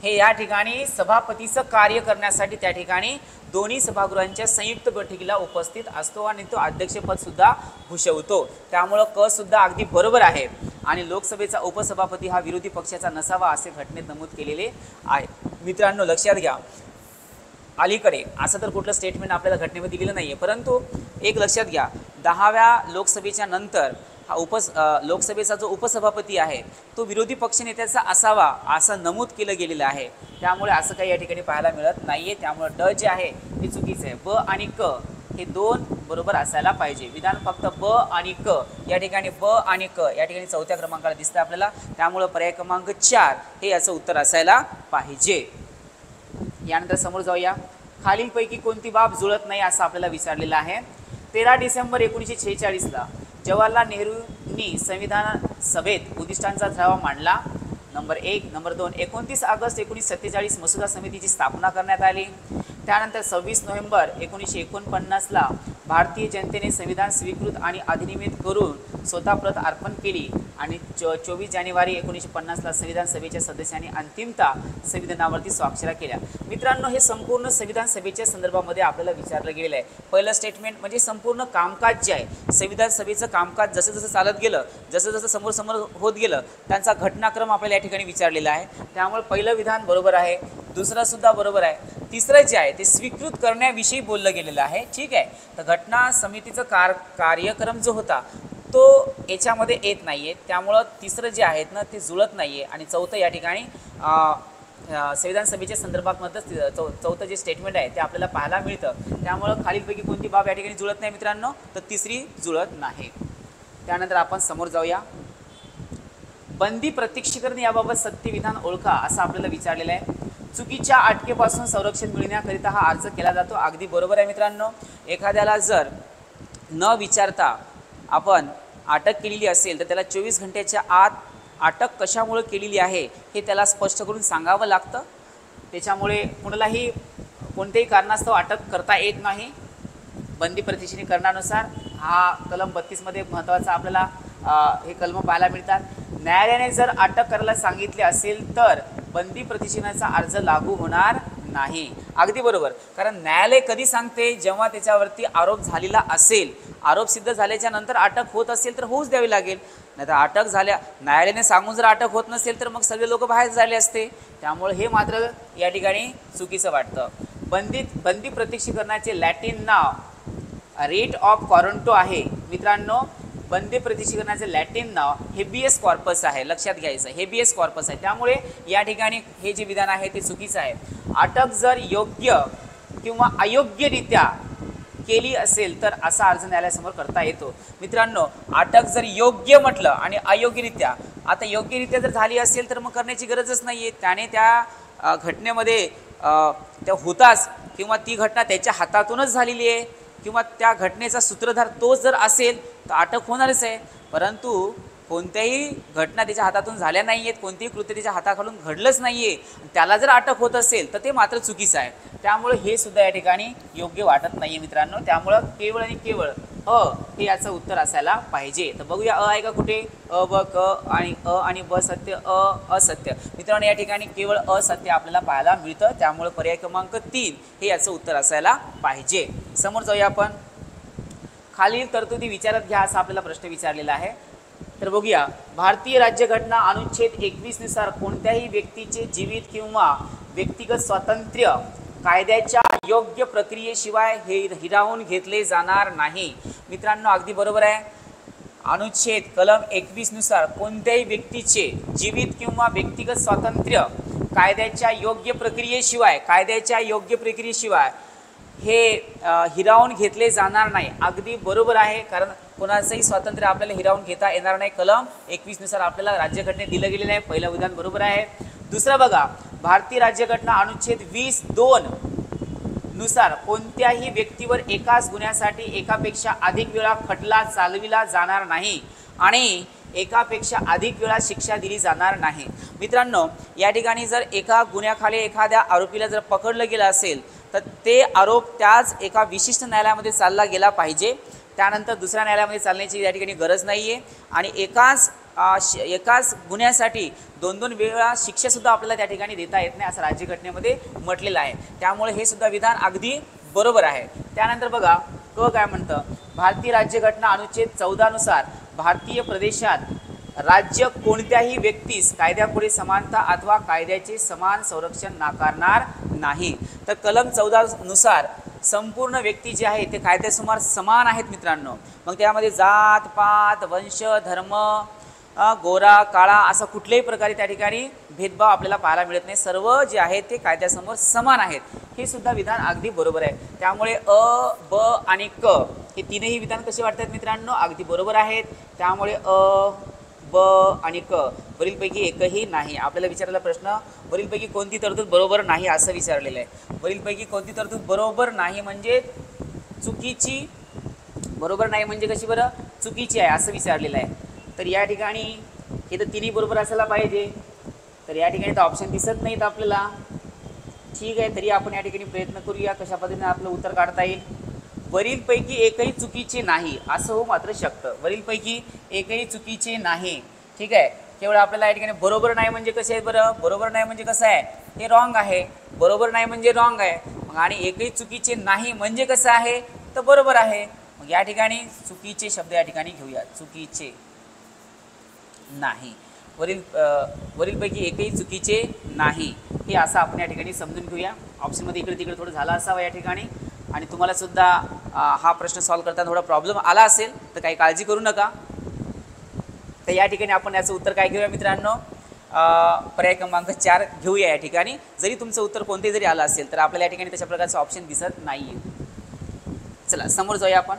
हे या ठिकाणी सभापतीचं कार्य करण्यासाठी त्या ठिकाणी दोन्ही सभागृहांच्या संयुक्त बैठकीला उपस्थित असतो आणि तो अध्यक्षपद सुद्धा भूषवतो, त्यामुळं क सुद्धा अगदी बरोबर आहे. आणि लोकसभेचा उपसभापती हा विरोधी पक्षाचा नसावा असे घटनेत नमूद केलेले आहे. मित्रांनो लक्षात घ्या, अलीकडे असं तर कुठलं स्टेटमेंट आपल्याला घटनेमध्ये दिलेलं नाही आहे, परंतु एक लक्षात घ्या, 10व्या लोकसभेच्या नंतर हा लोकसभेचा जो उपसभापती आहे तो विरोधी पक्षनेत्याचा असावा असं नमूद केलं गेलेलं आहे, त्यामुळे असं काही या ठिकाणी पाहायला मिळत नाही आहे. त्यामुळे ड जे आहे ते चुकीचं आहे. ब आणि क हे दोन बरोबर असायला पाहिजे. विधान फक्त ब आणि क या ठिकाणी ब आणि क या ठिकाणी चौथ्या क्रमांकाला दिसतं आपल्याला, त्यामुळे पर्याय क्रमांक 4 हे याचं उत्तर असायला पाहिजे. यानंतर समोर जाऊया. खालीलपैकी कोणती बाब जुळत नाही असं आपल्याला विचारलेलं आहे. 13 डिसेंबर 1946ला जवाहरलाल नेहरूंनी संविधान सभेत उद्दिष्टांचा ठराव मांडला. नंबर 1. नंबर 2. 29 ऑगस्ट 1947 मसुदा समितीची स्थापना करण्यात आली. त्यानंतर 26 नोव्हेंबर 1949ला भारतीय जनतेने संविधान स्वीकृत आणि अधिनियमित करून स्वतः प्रत अर्पण केली आणि 24 जानेवारी 1950ला संविधान सभेच्या सदस्यांनी अंतिमतः संविधानावरती स्वाक्षऱ्या केल्या. मित्रांनो हे संपूर्ण संविधान सभेच्या संदर्भामध्ये आपल्याला विचारलं गेलेलं आहे. पहिलं स्टेटमेंट म्हणजे संपूर्ण कामकाज जे आहे संविधान सभेचं कामकाज जसं जसं चालत गेलं, जसं जसं समोर समोर होत गेलं त्यांचा घटनाक्रम आपल्याला या ठिकाणी विचारलेला आहे. त्यामुळे पहिलं विधान बरोबर आहे, दुसरं सुद्धा बरोबर आहे. तिसरं जे आहे ते स्वीकृत करण्याविषयी बोललं गेलेलं आहे. ठीक आहे, तर घटना समितीचं कार्यक्रम जो होता तो याच्यामध्ये येत नाही आहे, त्यामुळं तिसरं जे आहेत ना ते जुळत नाही आहे. आणि चौथं या ठिकाणी संविधान सभेच्या संदर्भातमधलं चौथं जे स्टेटमेंट आहे ते आपल्याला पाहायला मिळतं. त्यामुळं खालीलपैकी कोणती बाब या ठिकाणी जुळत नाही मित्रांनो, तर तिसरी जुळत नाही. त्यानंतर आपण समोर जाऊया. बंदी प्रत्यक्षीकरण याबाबत सत्य विधान ओळखा असं आपल्याला विचारलेलं आहे. चुकीच्या अटकेपासून संरक्षण मिळण्याकरिता हा अर्ज केला जातो. अगदी बरोबर आहे मित्रांनो. एखाद्याला जर न विचारता आपण अटक केलेली असेल तर त्याला 24 घंट्याच्या आत अटक कशामुळे केलेली आहे हे त्याला स्पष्ट करून सांगावं लागतं. त्याच्यामुळे कोणत्याही कारणास्तव अटक करता येत नाही बंदी प्रतिनिधिकरणानुसार। हा कलम 32 मध्ये महत्त्वाचा आपल्याला हे कलम पाहायला मिळतात। न्यायालयाने जर अटक करायला सांगितले असेल तर बंदी प्रतिनिधिचा अर्ज लागू होणार नाही। अगदी बरोबर, कारण न्यायालय कधी सांगते, जेव्हा त्याच्यावरती आरोप झालेला असेल, आरोप सिद्ध झाल्याच्या नंतर अटक होत असेल तर होऊच द्यावी लागेल, नाहीतर अटक झाल्या न्यायालयाने सांगून जर अटक होत नसेल तर मग सगळे लोक बाहेर झाले असते। त्यामुळे हे मात्र या ठिकाणी चुकीचं वाटतं। बंदी प्रतिनिधिकरणाचे लॅटिन नाव रेट ऑफ कॉरंटो आहे मित्रांनो। बंदी प्रतिनिधिकरणाचे लॅटिन नाव हेबियस कॉर्पस आहे, लक्षात घ्यायचं, हेबियस कॉर्पस आहे। त्यामुळे या ठिकाणी हे जे विधान आहे ते चुकीचं आहे। अटक जर योग्य किंवा अयोग्यरित्या केली असेल तर असा अर्ज न्यायालयासमोर करता येतो। मित्रांनो, अटक जर योग्य म्हटलं आणि अयोग्यरित्या, आता योग्यरित्या जर झाली असेल तर मग करण्याची गरजच नाही आहे, त्याने त्या घटनेमध्ये त्या होताच किंवा ती घटना त्याच्या हातातूनच झालेली आहे किंवा त्या घटनेचा सूत्रधार तोच जर असेल तर अटक होणारच आहे। परंतु कोणत्याही घटना त्याच्या हातातून झाल्या नाही आहेत, कोणतेही कृत्य त्याच्या हाताखालून घडलंच नाही आहे, त्याला जर अटक होत असेल तर ते मात्र चुकीचं आहे। त्यामुळे हे सुद्धा या ठिकाणी योग्य वाटत नाही आहे मित्रांनो। त्यामुळं केवळ आणि केवळ हे याचं उत्तर असायला पाहिजे। तर बघूया आहे का कुठे, ब क आणि ब सत्य, असत्य। मित्रांनो, या ठिकाणी केवळ असत्य आपल्याला पाहायला मिळतं, त्यामुळे पर्याय क्रमांक 3 हे याचं उत्तर असायला पाहिजे। समोर जाऊया आपण। खालील तरतुदी विचारात घ्या असा आपल्याला प्रश्न विचारलेला आहे। तर बघूया, भारतीय राज्यघटना अनुच्छेद 21 नुसार कोणत्याही व्यक्तीचे जीवित किंवा व्यक्तिगत स्वातंत्र्य कायद्याच्या योग्य प्रक्रियेशिवाय हिरावून घेतले जाणार नाही। मित्रांनो, अगदी बरोबर आहे। अनुच्छेद कलम 21 नुसार कोणत्याही व्यक्तीचे जीवित किंवा व्यक्तिगत स्वातंत्र्य कायद्याच्या योग्य प्रक्रियेशिवाय हे हिरावून घेतले जाणार नाही। अगदी बरोबर आहे, कारण कोणाचंही स्वातंत्र्य आपल्याला हिरावून घेता येणार नाही। कलम 21 नुसार आपल्याला राज्यघटनेत दिलं गेलेलं आहे। पहिलं विधान बरोबर आहे। दुसरं बघा, भारतीय राज्यघटना अनुच्छेद 20(2) नुसार कोणत्याही व्यक्तीवर एकाच गुन्ह्यासाठी एकापेक्षा अधिक वेळा खटला चालविला जाणार नाही आणि एकापेक्षा अधिक वेळा शिक्षा दिली जाणार नाही। मित्रांनो, या ठिकाणी जर एका गुन्ह्याखाली एखाद्या आरोपीला जर पकडलं गेलं असेल तर ते आरोप त्याच एका विशिष्ट न्यायालयामध्ये चालला गेला पाहिजे, त्यानंतर दुसऱ्या न्यायालयामध्ये चालण्याची या ठिकाणी गरज नाही आहे। आणि एकाच गुन्ह्यासाठी 2-2 वेळा शिक्षासुद्धा आपल्याला त्या ठिकाणी देता येत नाही, असं राज्यघटनेमध्ये म्हटलेलं आहे। त्यामुळे हे सुद्धा विधान अगदी बरोबर आहे। त्यानंतर बघा, क काय म्हणतं, भारतीय राज्यघटना अनुच्छेद 14 नुसार भारतीय प्रदेशात राज्य कोणत्याही व्यक्तीस कायद्यापुढे समानता अथवा कायद्याचे समान संरक्षण नाकारणार नाही। तर कलम 14 नुसार संपूर्ण व्यक्ती जे आहे ते कायद्यासमोर समान आहेत मित्रांनो। मग त्यामध्ये जात पात वंश धर्म गोरा काळा असा कुठल्याही प्रकारे त्या ठिकाणी भेदभाव आपल्याला पाहायला मिळत नाही, सर्व जे आहेत ते कायद्यासमोर समान आहेत। हे सुद्धा विधान अगदी बरोबर आहे। त्यामुळे अ, ब आणि क हे तीनही विधान कसे वाटतात मित्रांनो, अगदी बरोबर आहेत। त्यामुळे अ, ब आणि क वरीलपैकी एकही नाही। आपल्याला विचारलेला प्रश्न वरीलपैकी कोणती तरतूद बरोबर नाही असं विचारलेलं आहे। वरीलपैकी कोणती तरतूद बरोबर नाही म्हणजे चुकीची, बरोबर नाही म्हणजे कशी बरं, चुकीची आहे असं विचारलेलं आहे। तर या ठिकाणी हे तर तिन्ही बरोबर असायला पाहिजे, तर या ठिकाणी तर ऑप्शन दिसत नाहीत आपल्याला। ठीक आहे, तरी आपण या ठिकाणी प्रयत्न करूया कशा पद्धतीने आपलं उत्तर काढता येईल। वरीलपैकी एकही चुकीचे नाही असं हो मात्र शकतं, वरीलपैकी एकही चुकीचे नाही। ठीक आहे, केवळ आपल्याला या ठिकाणी बरोबर नाही म्हणजे कसे आहे बरं, बरोबर नाही म्हणजे कसं आहे, हे रॉंग आहे, बरोबर नाही म्हणजे रॉंग आहे। मग आणि एकही चुकीचे नाही म्हणजे कसं आहे, तर बरोबर आहे। मग या ठिकाणी चुकीचे शब्द या ठिकाणी घेऊया, चुकीचे नाही। वरीलपैकी एकही चुकीचे नाही हे असं आपण या ठिकाणी समजून घेऊया। ऑप्शनमध्ये इकडे तिकडे थोडं झालं असावं या ठिकाणी, आणि तुम्हाला सुद्धा हा प्रश्न सॉल्व करताना थोडा प्रॉब्लेम आला असेल तर काही काळजी करू नका। तर या ठिकाणी आपण याचं उत्तर काय घेऊया मित्रांनो, पर्याय क्रमांक 4 घेऊया या ठिकाणी। जरी तुमचं उत्तर कोणते जरी आलं असेल तर आपल्याला या ठिकाणी तशा प्रकारचं ऑप्शन दिसत नाही आहे। चला समोर जाऊया आपण।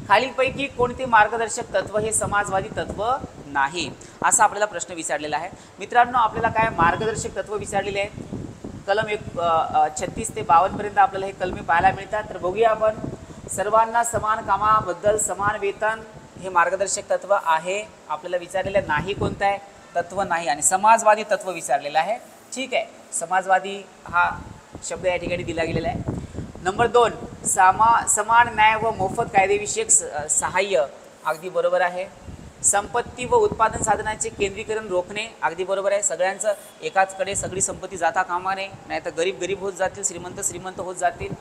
खालीलपैकी कोणते मार्गदर्शक तत्व हे समाजवादी तत्व नाही असा आपल्याला प्रश्न विचारलेला आहे। मित्रांनो, आपल्याला काय मार्गदर्शक तत्व विचारलेले आहे, कलम 36 ते 52 पर्यंत आपल्याला हे कलमे पाहायला मिळतात। तर बघूया आपण। सर्वांना समान कामाबद्दल समान वेतन हे मार्गदर्शक तत्व आहे। आपल्याला विचारलेलं नाही कोणतं आहे, तत्व नाही, आणि समाजवादी तत्व विचारलेलं आहे। ठीक आहे, समाजवादी हा शब्द या ठिकाणी दिला गेलेला आहे. नंबर 2, समान न्याय व मोफत कायदेविषयक सहाय्य, अगदी बरोबर आहे. संपत्ती व उत्पादन साधनांचे केंद्रीकरण रोखणे, अगदी बरोबर आहे. सगळ्यांचं एकाचकडे सगळी संपत्ती जाता कामा नये, नाही तर गरीब होत जातील, श्रीमंत होत जातील.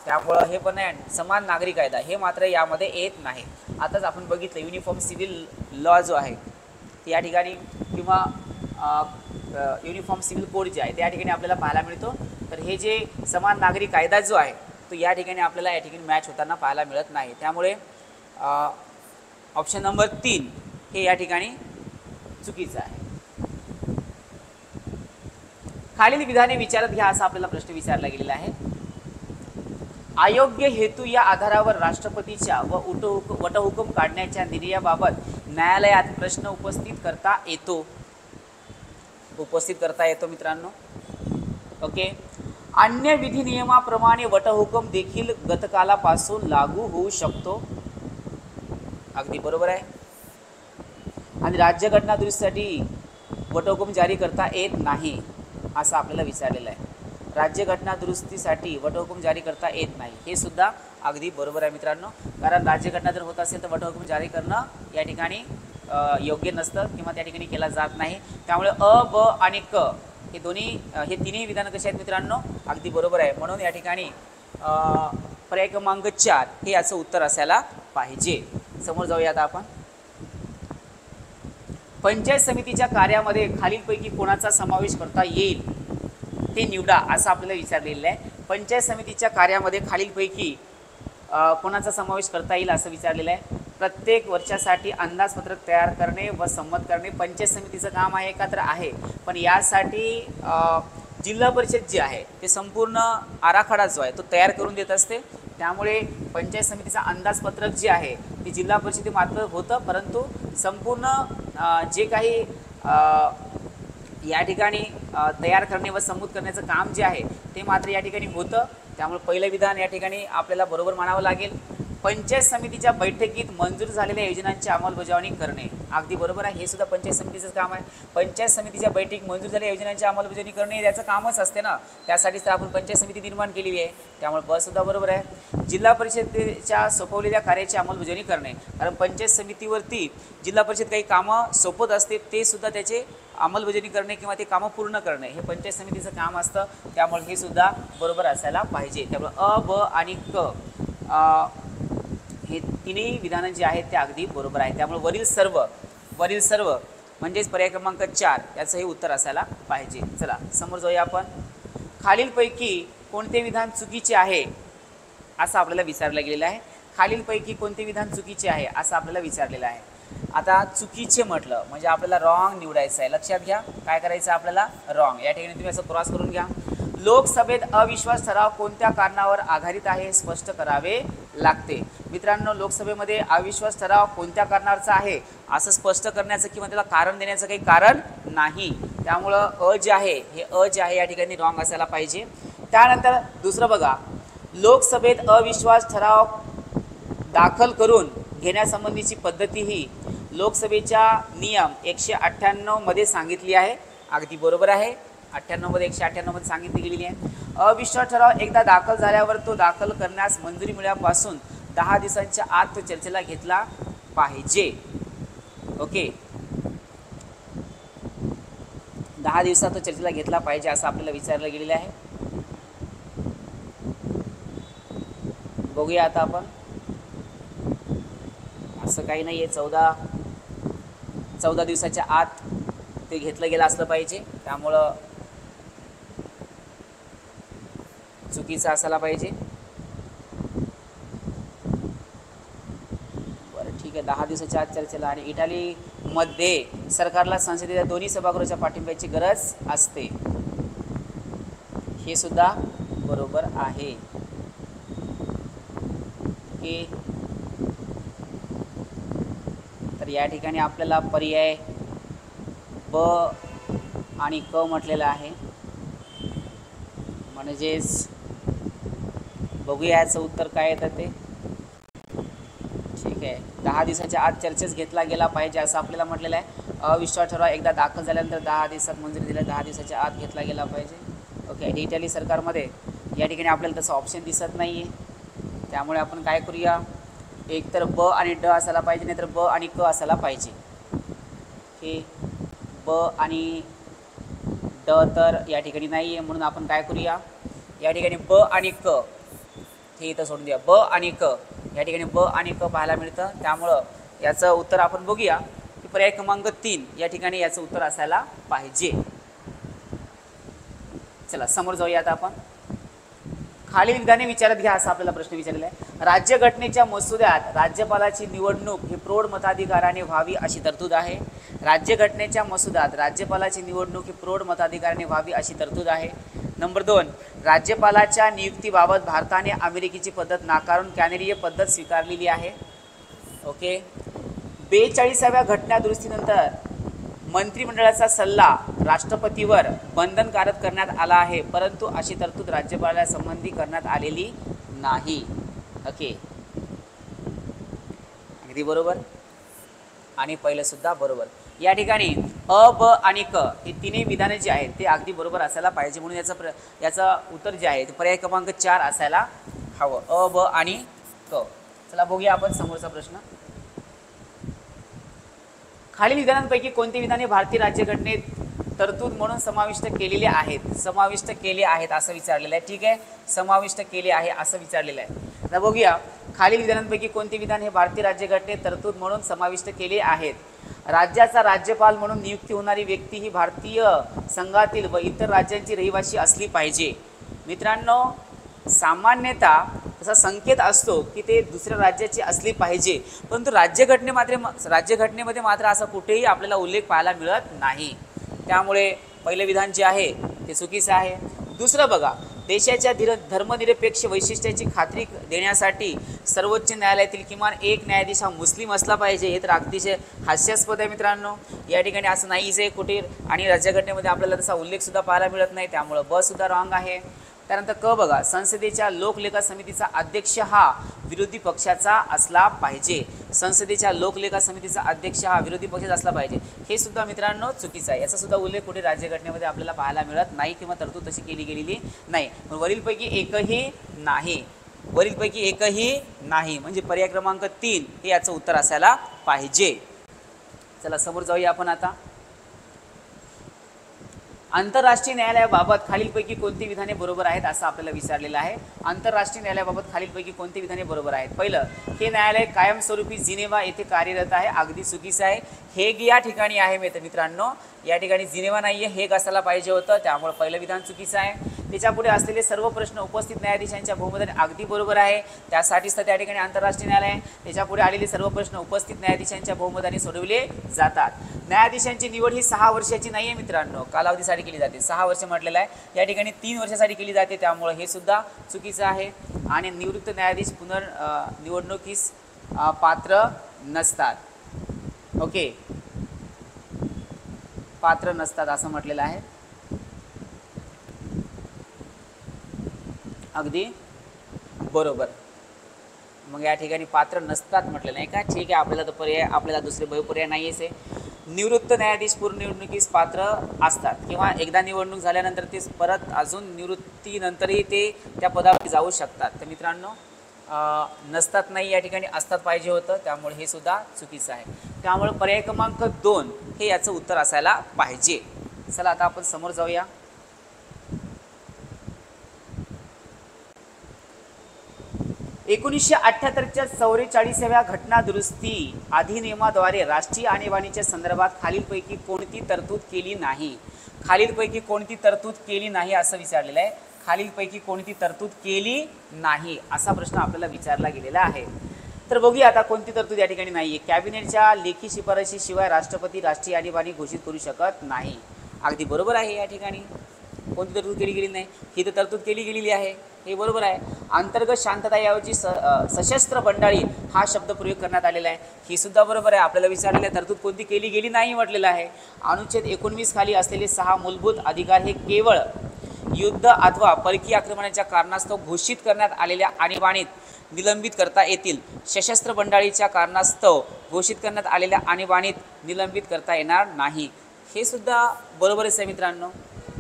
त्यामुळं हे पण आहे. समान नागरी कायदा हे मात्र यामध्ये येत नाही. आताच आपण बघितलं युनिफॉर्म सिव्हिल लॉ जो आहे या ठिकाणी, किंवा युनिफॉर्म सिव्हिल कोड जे आहे त्या ठिकाणी आपल्याला पाहायला मिळतो. तर हे जे समान नागरी कायदा जो आहे तो या ठिकाणी आपल्याला या ठिकाणी मॅच होताना पाहायला मिळत नाही. त्यामुळे ऑप्शन नंबर 3 हे या ठिकाणी चुकीचं आहे. खालील विधाने विचारत घ्या असा आपल्याला प्रश्न विचारला गेलेला आहे. अयोग्य हेतू या आधारावर राष्ट्रपतीच्या व वटहुकूम काढण्याच्या निर्णयाबाबत न्यायालयात प्रश्न उपस्थित करता येतो मित्रांनो. ओके. अन्य विधी नियमाप्रमाणे वटहुकूम देखील गतकालापासून लागू होऊ शकतो, अगदी बरोबर आहे. आणि राज्यघटना दुरुस्तीसाठी वटहुकूम जारी करता येत नाही असं आपल्याला विचारलेलं आहे. राज्यघटना दुरुस्तीसाठी वटहुकूम जारी करता येत नाही हे सुद्धा अगदी बरोबर आहे मित्रांनो. कारण राज्यघटना जर होत असेल तर वटहुकूम जारी करणं या ठिकाणी योग्य नसतं किंवा त्या ठिकाणी केला जात नाही. त्यामुळे अ, ब आणि क हे तिन्ही विधानं कशी आहेत मित्रांनो, अगदी बरोबर आहे. म्हणून या ठिकाणी पर्याय क्रमांक 4 हे याचं उत्तर असायला पाहिजे. समोर जाऊया आता आपण. पंचायत समितीच्या कार्यामध्ये खालीलपैकी कोणाचा समावेश करता येईल ते निवडा असं आपल्याला विचारलेलं आहे. पंचायत समितीच्या कार्यामध्ये खालीलपैकी कोणाचा समावेश करता येईल असं विचारलेलं आहे. प्रत्येक वर्षासाठी अंदाजपत्रक तयार करणे व संमत करणे पंचायत समितीचं काम आहे का, तर आहे. पण यासाठी जिल्हा परिषद जी आहे ते संपूर्ण आराखडा जो आहे तो तयार करून देत असते. त्यामुळे पंचायत समितीचं अंदाजपत्रक जे आहे ते जिल्हा परिषदेमार्फत होतं, परंतु संपूर्ण जे काही या ठिकाणी तयार करणे व संमत करण्याचं काम जे आहे ते मात्र या ठिकाणी होतं. त्यामुळे पहिलं विधान या ठिकाणी आपल्याला बरोबर मानावं लागेल. पंचायत समितीच्या बैठकीत मंजूर झालेल्या योजनांची अंमलबजावणी करणे, अगदी बरोबर आहे. हे सुद्धा पंचायत समितीचं काम आहे. पंचायत समितीच्या बैठकीत मंजूर झालेल्या योजनांची अंमलबजावणी करणे याचं कामच असते ना, त्यासाठीच तर आपण पंचायत समिती निर्माण केलेली आहे. त्यामुळे ब सुद्धा बरोबर आहे. जिल्हा परिषदेच्या सोपवलेल्या कार्याची अंमलबजावणी करणे, कारण पंचायत समितीवरती जिल्हा परिषद काही कामं सोपत असते ते सुद्धा त्याचे अंमलबजावणी करणे किंवा ते कामं पूर्ण करणे हे पंचायत समितीचं काम असतं. त्यामुळे हे सुद्धा बरोबर असायला पाहिजे. त्यामुळे अ, ब आणि क हे तिन्ही विधानं जे आहेत ते अगदी बरोबर आहे. त्यामुळे वरील सर्व म्हणजेच पर्याय क्रमांक 4 याचं हे उत्तर असायला पाहिजे. चला समोर जाऊया आपण. खालीलपैकी कोणते विधान चुकीचे आहे असं आपल्याला विचारलं गेलेलं आहे. खालीलपैकी कोणते विधान चुकीचे आहे असं आपल्याला विचारलेलं आहे. आता चुकीचे म्हटलं म्हणजे आपल्याला रॉंग निवडायचं आहे. लक्षात घ्या काय करायचं आपल्याला, रॉंग. या ठिकाणी तुम्ही असं क्रॉस करून घ्या. लोकसभेत अविश्वास ठराव कोणत्या कारणावर आधारित आहे हे स्पष्ट करावे लागते. मित्रांनो, लोकसभेमध्ये अविश्वास ठराव कोणत्या कारणावरचा आहे असं स्पष्ट करण्याचं किंवा त्याला कारण देण्याचं काही कारण नाही. त्यामुळं अ जे आहे या ठिकाणी रॉंग असायला पाहिजे. त्यानंतर दुसरं बघा, लोकसभेत अविश्वास ठराव दाखल करून घेण्यासंबंधीची पद्धती ही लोकसभेच्या नियम 198 मध्ये सांगितली आहे. अगदी बरोबर आहे. 98 मध्ये 198 मध्ये सांगितली गेलेली आहे. अविश्वास ठराव एकदा दाखल झाल्यावर तो दाखल करण्यास मंजुरी मिळाल्यापासून 10 दिवसांच्या आत तो चर्चेला घेतला पाहिजे. ओके, 10 दिवसात तो चर्चेला घेतला पाहिजे असं आपल्याला विचारलं गेलेलं आहे. बघूया आता आपण. असं काही नाही आहे, 14 दिवसाच्या आत ते घेतलं गेलं असलं पाहिजे. त्यामुळं चुकीचं असायला पाहिजे. बरं ठीक आहे, 10 दिवसाच्या आत चर्चेला. आणि इटालीमध्ये सरकारला संसदेच्या दोन्ही सभागृहाच्या पाठिंब्याची गरज असते, हे सुद्धा बरोबर आहे. की तर या ठिकाणी आपल्याला पर्याय ब आणि क म्हटलेलं आहे. म्हणजेच बघूया याचं उत्तर काय येतं ते. ठीक आहे, 10 दिवसाच्या आत चर्चेस घेतला गेला पाहिजे असं आपल्याला म्हटलेलं आहे. अविश्वास ठराव एकदा दाखल झाल्यानंतर 10 दिवसात मंजुरी दिल्या, 10 दिवसाच्या आत घेतला गेला पाहिजे. ओके, इटाली सरकारमध्ये या ठिकाणी आपल्याला तसं ऑप्शन दिसत नाही आहे. त्यामुळे आपण काय करूया, एक तर ब आणि ड असायला पाहिजे, नाहीतर ब आणि क असायला पाहिजे. ओके, ब आणि ड तर या ठिकाणी नाही आहे, म्हणून आपण काय करूया, या ठिकाणी ब आणि क हे इथं सोडून द्या. ब आणि क या ठिकाणी ब आणि क पाहायला मिळतं. त्यामुळं याचं उत्तर आपण बघूया की पर्याय क्रमांक 3 या ठिकाणी याचं उत्तर असायला पाहिजे. चला समोर जाऊया आता आपण. खालील विधाने विचारात घ्या असा आपल्याला प्रश्न विचारलेला आहे. राज्यघटनेच्या मसुद्यात राज्यपालाची निवडणूक ही प्रौढ मताधिकाराने व्हावी अशी तरतूद आहे. राज्यघटनेच्या मसुद्यात राज्यपालाची निवडणूक ही प्रौढ मताधिकाराने व्हावी अशी तरतूद आहे. नंबर 2, राज्यपालाच्या नियुक्तीबाबत भारताने अमेरिकेची पद्धत नाकारून कॅनेडियन पद्धत स्वीकारलेली आहे. ओके, 42व्या घटनादुरुस्तीनंतर मंत्रिमंडळाचा सल्ला राष्ट्रपतीवर बंधनकारक करण्यात आला आहे, परंतु अशी तरतूद राज्यपालासंबंधी करण्यात आलेली नाही. ओके, अगदी बरोबर आणि पहिलं सुद्धा बरोबर. या ठिकाणी अ, ब आणि क ही तिन्ही विधाने जी आहेत ते अगदी बरोबर असायला पाहिजे, म्हणून याचं उत्तर जे आहे ते पर्याय क्रमांक 4 असायला हवं. अ, ब आणि क. चला बघूया आपण समोरचा प्रश्न. खालील विधानांपैकी कोणती विधाने भारतीय राज्यघटनेत तरतूद म्हणून समाविष्ट केलेले आहेत? समाविष्ट केले आहेत असं विचारलेलं आहे. ठीक आहे, समाविष्ट केले आहे असं विचारलेलं आहे. आता बघूया, खालील विधानांपैकी कोणते विधान हे भारतीय राज्यघटनेत तरतूद म्हणून समाविष्ट केले आहेत? राज्याचा राज्यपाल म्हणून नियुक्ती होणारी व्यक्ती ही भारतीय संघातील व इतर राज्यांची रहिवासी असली पाहिजे. मित्रांनो, सामान्यतः असा संकेत असतो की ते दुसऱ्या राज्याची असली पाहिजे, परंतु राज्यघटनेमध्ये मात्र असा कुठेही आपल्याला उल्लेख पाहायला मिळत नाही. त्यामुळे पहिलं विधान जे आहे ते चुकीचं आहे. दुसरं बघा, देशाच्या धर्मनिरपेक्ष वैशिष्ट्याची खात्री देण्यासाठी सर्वोच्च न्यायालयातील किमान एक न्यायाधीश हा मुस्लिम असला पाहिजे. हे तर अतिशय हास्यास्पद आहे मित्रांनो. या ठिकाणी असं नाहीच आहे कुठे, आणि राज्यघटनेमध्ये आपल्याला तसा उल्लेखसुद्धा पाहायला मिळत नाही. त्यामुळं ब सुद्धा रॉंग आहे. त्यानंतर क बघा, संसदेच्या लोकलेखा समितीचा अध्यक्ष हा विरोधी पक्षाचा असला पाहिजे. संसदेच्या लोकलेखा समितीचा अध्यक्ष हा विरोधी पक्षाचा असला पाहिजे, हे सुद्धा मित्रांनो चुकीचं आहे. याचा सुद्धा उल्लेख कुठे राज्यघटनेमध्ये आपल्याला पाहायला मिळत नाही किंवा तरतूद तशी केली गेलेली नाही. वरीलपैकी एकही नाही, वरीलपैकी एकही नाही म्हणजे पर्याय क्रमांक 3 हे याचं उत्तर असायला पाहिजे. चला समोर जाऊया आपण आता. आंतरराष्ट्रीय न्यायालयाबाबत खालीलपैकी कोणती विधाने बरोबर आहेत असं आपल्याला विचारलेलं आहे. आंतरराष्ट्रीय न्यायालयाबाबत खालीलपैकी कोणती विधाने बरोबर आहेत? पहिलं, हे न्यायालय कायमस्वरूपी जिनेवा येथे कार्यरत आहे. अगदी चुकीचं आहे. हेग या ठिकाणी आहे मित्रांनो, या ठिकाणी जिनेवा नाही आहे, हेग असायला पाहिजे होतं. त्यामुळे पहिलं विधान चुकीचं आहे. त्याच्यापुढे असलेले सर्व प्रश्न उपस्थित न्यायाधीशांच्या बहुमताने अगदी बरोबर आहे. त्यासाठीच तर त्या ठिकाणी आंतरराष्ट्रीय न्यायालय आहे. त्याच्यापुढे आलेले सर्व प्रश्न उपस्थित न्यायाधीशांच्या बहुमताने सोडविले जातात. न्यायाधीशांची निवड ही 6 वर्षाची नाही आहे मित्रांनो, कालावधीसाठी केली जाते. 6 वर्ष म्हटलेलं आहे, या ठिकाणी 3 वर्षासाठी केली जाते. त्यामुळे हे सुद्धा चुकीचं आहे. आणि निवृत्त न्यायाधीश निवडणुकीस पात्र नसतात. ओके, पात्र नसतात असं म्हटलेलं आहे. अगदी बरोबर. मग या ठिकाणी पात्र नसतात म्हटलं नाही का? ठीक आहे, आपल्याला तर पर्याय, आपल्याला दुसरे पर्याय नाहीच आहे. निवृत्त न्यायाधीश पूर्ण निवडणुकीस पात्र असतात किंवा एकदा निवडणूक झाल्यानंतर ते परत अजून निवृत्तीनंतरही ते त्या पदावर जाऊ शकतात. तर मित्रांनो, नसतात नाही, या ठिकाणी असतात पाहिजे होतं. त्यामुळे हे सुद्धा चुकीचं आहे. त्यामुळे पर्याय क्रमांक 2 हे याचं उत्तर असायला पाहिजे. चला आता आपण समोर जाऊया. 1978च्या 44व्या घटना दुरुस्ती अधिनियमाद्वारे राष्ट्रीय आणीबाणीच्या संदर्भात खालीलपैकी कोणती तरतूद केली नाही? खालीलपैकी कोणती तरतूद केली नाही असं विचारलेलं आहे. खालीलपैकी कोणती तरतूद केली नाही असा प्रश्न आपल्याला विचारला गेलेला आहे. तर बघूया आता कोणती तरतूद या ठिकाणी नाही आहे. कॅबिनेटच्या लेखी शिफारशीशिवाय राष्ट्रपती राष्ट्रीय आणीबाणी घोषित करू शकत नाही. अगदी बरोबर आहे. या ठिकाणी कोणती तरतूद केली गेली नाही, ही तर तरतूद केली गेलेली आहे, हे बरोबर आहे. अंतर्गत शांतताऐवजी सशस्त्र बंडाळी हा शब्द प्रयोग करण्यात आलेला आहे, ही सुद्धा बरोबर आहे. आपल्याला विचारलेलं आहे तरतूद कोणती केली गेली नाही म्हटलेलं आहे. अनुच्छेद 19 खाली असलेले 6 मूलभूत अधिकार हे केवळ युद्ध अथवा परकीय आक्रमणाच्या कारणास्तव घोषित करण्यात आलेल्या आणीबाणीत निलंबित करता येतील. सशस्त्र बंडाळीच्या कारणास्तव घोषित करण्यात आलेल्या आणीबाणीत निलंबित करता येणार नाही. हे सुद्धा बरोबरच आहे मित्रांनो.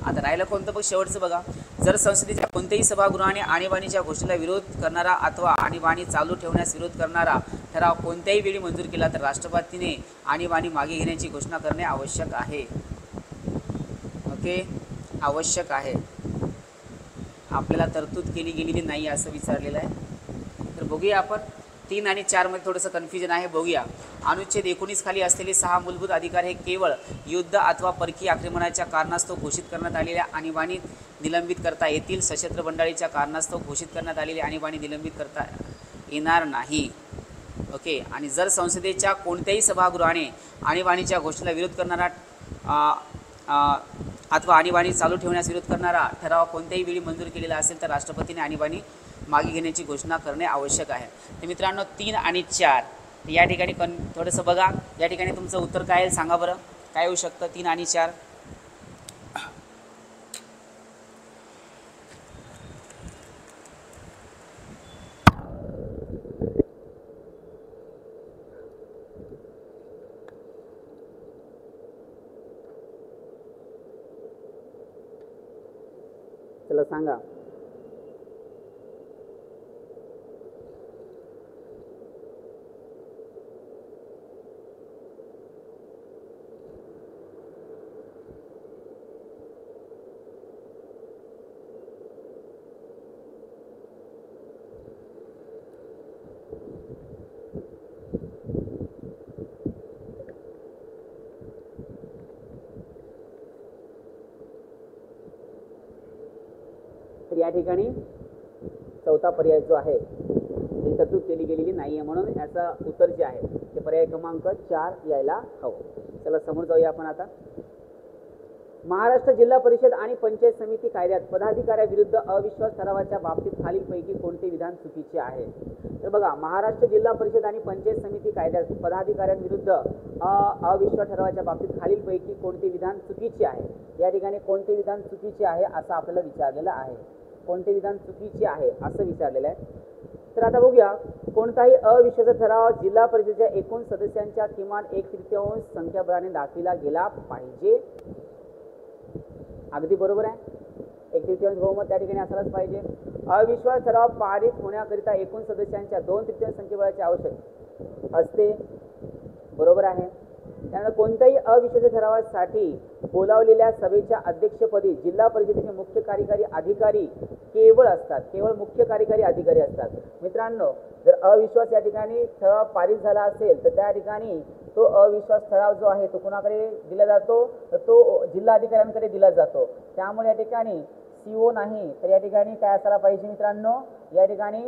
आता राहिलं कोणतं बघ शेवटचं बघा. जर संसदेच्या कोणत्याही सभागृहाने आणीबाणीच्या घोषणेला विरोध करणारा अथवा आणीबाणी चालू ठेवण्यास विरोध करणारा ठराव कोणत्याही वेळी मंजूर केला तर राष्ट्रपतीने आणीबाणी मागे घेण्याची घोषणा करणे आवश्यक आहे. ओके, आवश्यक आहे. आपल्याला तरतूद केली गेलेली नाही असं विचारलेलं आहे. तर बघूया आपण 3 आणि 4 मध्ये थोडंसं कन्फ्युजन आहे. बघूया. अनुच्छेद 19 खाली असलेले 6 मूलभूत अधिकार हे केवळ युद्ध अथवा परकीय आक्रमणाच्या कारणास्तव घोषित करण्यात आलेल्या आणीबाणी निलंबित करता येतील. सशस्त्र बंडाळीच्या कारणास्तव घोषित करण्यात आलेली आणीबाणी निलंबित करता येणार नाही. ओके. आणि जर संसदेच्या कोणत्याही सभागृहाने आणीबाणीच्या घोषणेला विरोध करणारा अथवा आणीबाणी चालू ठेवण्यास विरोध करणारा ठराव कोणत्याही वेळी मंजूर केलेला असेल तर राष्ट्रपतीने आणीबाणी मागे घेण्याची घोषणा करणे आवश्यक आहे. तर मित्रांनो 3 आणि 4 या ठिकाणी थोडंसं बघा. या ठिकाणी तुमचं उत्तर काय आहे सांगा बरं, काय होऊ शकतं 3 आणि 4. चला सांगा. तर या ठिकाणी चौथा पर्याय जो आहे ती तरतूद केली गेलेली नाही आहे, म्हणून याचं उत्तर जे आहे ते पर्याय क्रमांक 4 यायला हवं. चला समोर जाऊया आपण आता. महाराष्ट्र जिल्हा परिषद आणि पंचायत समिती कायद्यात पदाधिकाऱ्याविरुद्ध अविश्वास ठरावाच्या बाबतीत खालीलपैकी कोणते विधान चुकीचे आहे. तर बघा, महाराष्ट्र जिल्हा परिषद आणि पंचायत समिती कायद्यात पदाधिकाऱ्यांविरुद्ध अविश्वास ठरावाच्या बाबतीत खालीलपैकी कोणते विधान चुकीचे आहे. या ठिकाणी कोणते विधान चुकीचे आहे असं आपल्याला विचारलेलं आहे. कोणते विधान चुकीचे आहे असं विचारलेलं आहे. तर आता बघूया. कोणताही अविश्वास ठराव जिल्हा परिषदेच्या एकूण सदस्यांच्या किमान 1/3 संख्याबळाने दाखविला गेला पाहिजे. अगदी बरोबर आहे. 1/3 बहुमत त्या ठिकाणी असायलाच पाहिजे. अविश्वास ठराव पारित होण्याकरिता एकूण सदस्यांच्या 2/3 संख्येबळाची आवश्यक असते. बरोबर आहे. त्यानंतर कोणत्याही अविश्वास ठरावासाठी बोलावलेल्या सभेच्या अध्यक्षपदी जिल्हा परिषदेचे मुख्य कार्यकारी अधिकारी केवळ असतात. केवळ मुख्य कार्यकारी अधिकारी असतात. मित्रांनो, जर अविश्वास या ठिकाणी ठराव पारित झाला असेल तर त्या ठिकाणी तो अविश्वास ठराव जो आहे तो कोणाकडे दिला जातो, तर तो जिल्हाधिकाऱ्यांकडे दिला जातो. त्यामुळे या ठिकाणी CO नाही, तर या ठिकाणी काय असायला पाहिजे मित्रांनो, या ठिकाणी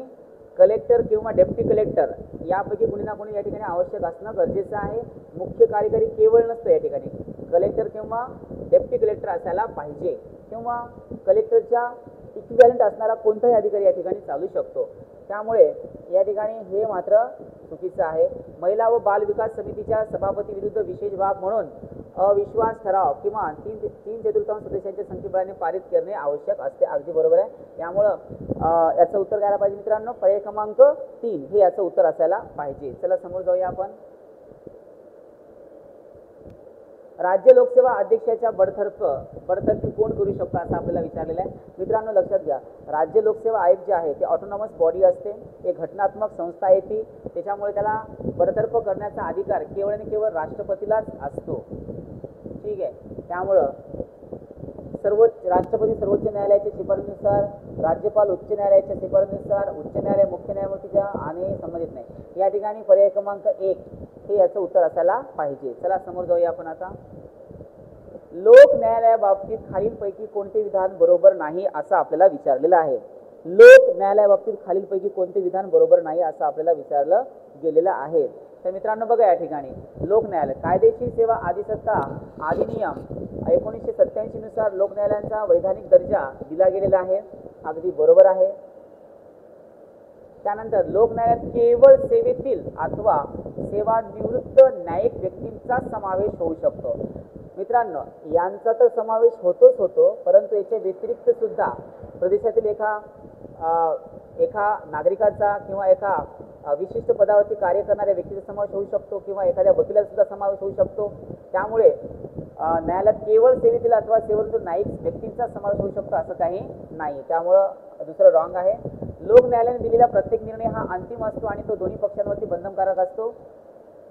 कलेक्टर किंवा डेप्टी कलेक्टर यापैकी कोणी ना कोणी या ठिकाणी आवश्यक असणं गरजेचं आहे. मुख्य कार्यकारी केवळ नसतं, या ठिकाणी कलेक्टर किंवा डेप्टी कलेक्टर असायला पाहिजे, किंवा कलेक्टरच्या इक्विव्हॅलंट असणारा कोणताही अधिकारी या ठिकाणी चालू शकतो. त्यामुळे या ठिकाणी हे मात्र चुकीचं आहे. महिला व बाल विकास समितीच्या सभापती विरुद्ध विशेष बाब म्हणून अविश्वास ठराव किमान 3/4 सदस्यांच्या संख्येबळाने पारित करणे आवश्यक असते. अगदी बरोबर आहे. यामुळं याचं उत्तर द्यायला पाहिजे मित्रांनो, पर्याय क्रमांक 3 हे याचं उत्तर असायला पाहिजे. चला समोर जाऊया आपण. राज्य लोकसेवा अध्यक्षाच्या बडतर्फी कोण करू शकतो असं आपल्याला विचारलेलं आहे. मित्रांनो लक्षात घ्या, राज्य लोकसेवा आयोग जे आहे ते ऑटोनॉमस बॉडी असते, एक घटनात्मक संस्था आहे ती. त्याच्यामुळे त्याला बडतर्फ करण्याचा अधिकार केवळ आणि केवळ राष्ट्रपतीलाच असतो. ठीक आहे. त्यामुळं राष्ट्रपती सर्वोच्च न्यायालयाच्या शिफारसीनुसार, राज्यपाल उच्च न्यायालयाच्या शिफारसीनुसार, उच्च न्यायालय मुख्य न्यायमूर्तीच्या आणि संबंधित नाही. या ठिकाणी पर्याय क्रमांक 1 हे याचं उत्तर असायला पाहिजे. चला समोर जाऊया आपण आता. लोक न्यायालयाबाबतीत खालीलपैकी कोणते विधान बरोबर नाही असं आपल्याला विचारलेलं आहे. लोक न्यायालयाबाबतीत खालीलपैकी कोणते विधान बरोबर नाही असं आपल्याला विचारलं गेलेलं आहे. तर मित्रांनो बघा, या ठिकाणी लोक न्यायालय कायदेशीर सेवा आदिसत्ता अधिनियम 1987 नुसार लोक न्यायालयांचा वैधानिक दर्जा दिला गेलेला आहे. अगदी बरोबर आहे. त्यानंतर लोक न्यायालयात केवळ सेवेतील अथवा सेवानिवृत्त न्यायिक व्यक्तींचा समावेश होऊ शकतो. मित्रांनो, यांचा तर समावेश होतोच होतो, परंतु याच्या व्यतिरिक्त सुद्धा प्रदेशातील एका नागरिकाचा किंवा एका विशिष्ट पदावरती कार्य करणाऱ्या व्यक्तीचा समावेश होऊ शकतो, किंवा एखाद्या वकिलाचा सुद्धा समावेश होऊ शकतो. त्यामुळे न्यायालयात केवळ सेवेतील अथवा सेवेतील न्यायिक व्यक्तींचा समावेश होऊ शकतो असं काही नाही, त्यामुळं दुसरं रॉंग आहे. लोक न्यायालयाने दिलेला प्रत्येक निर्णय हा अंतिम असतो आणि तो दोन्ही पक्षांवरती बंधनकारक असतो.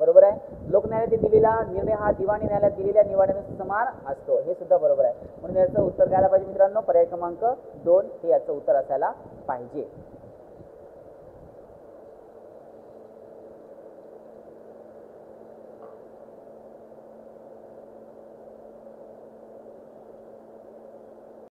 बरोबर आहे. लोकन्यायालयाने दिलेला निर्णय हा दिवाणी न्यायालयात दिलेल्या निवाड्याने समान असतो, हे सुद्धा बरोबर आहे. म्हणून याचं उत्तर घ्यायला पाहिजे मित्रांनो, पर्याय क्रमांक 2 हे याचं उत्तर असायला पाहिजे.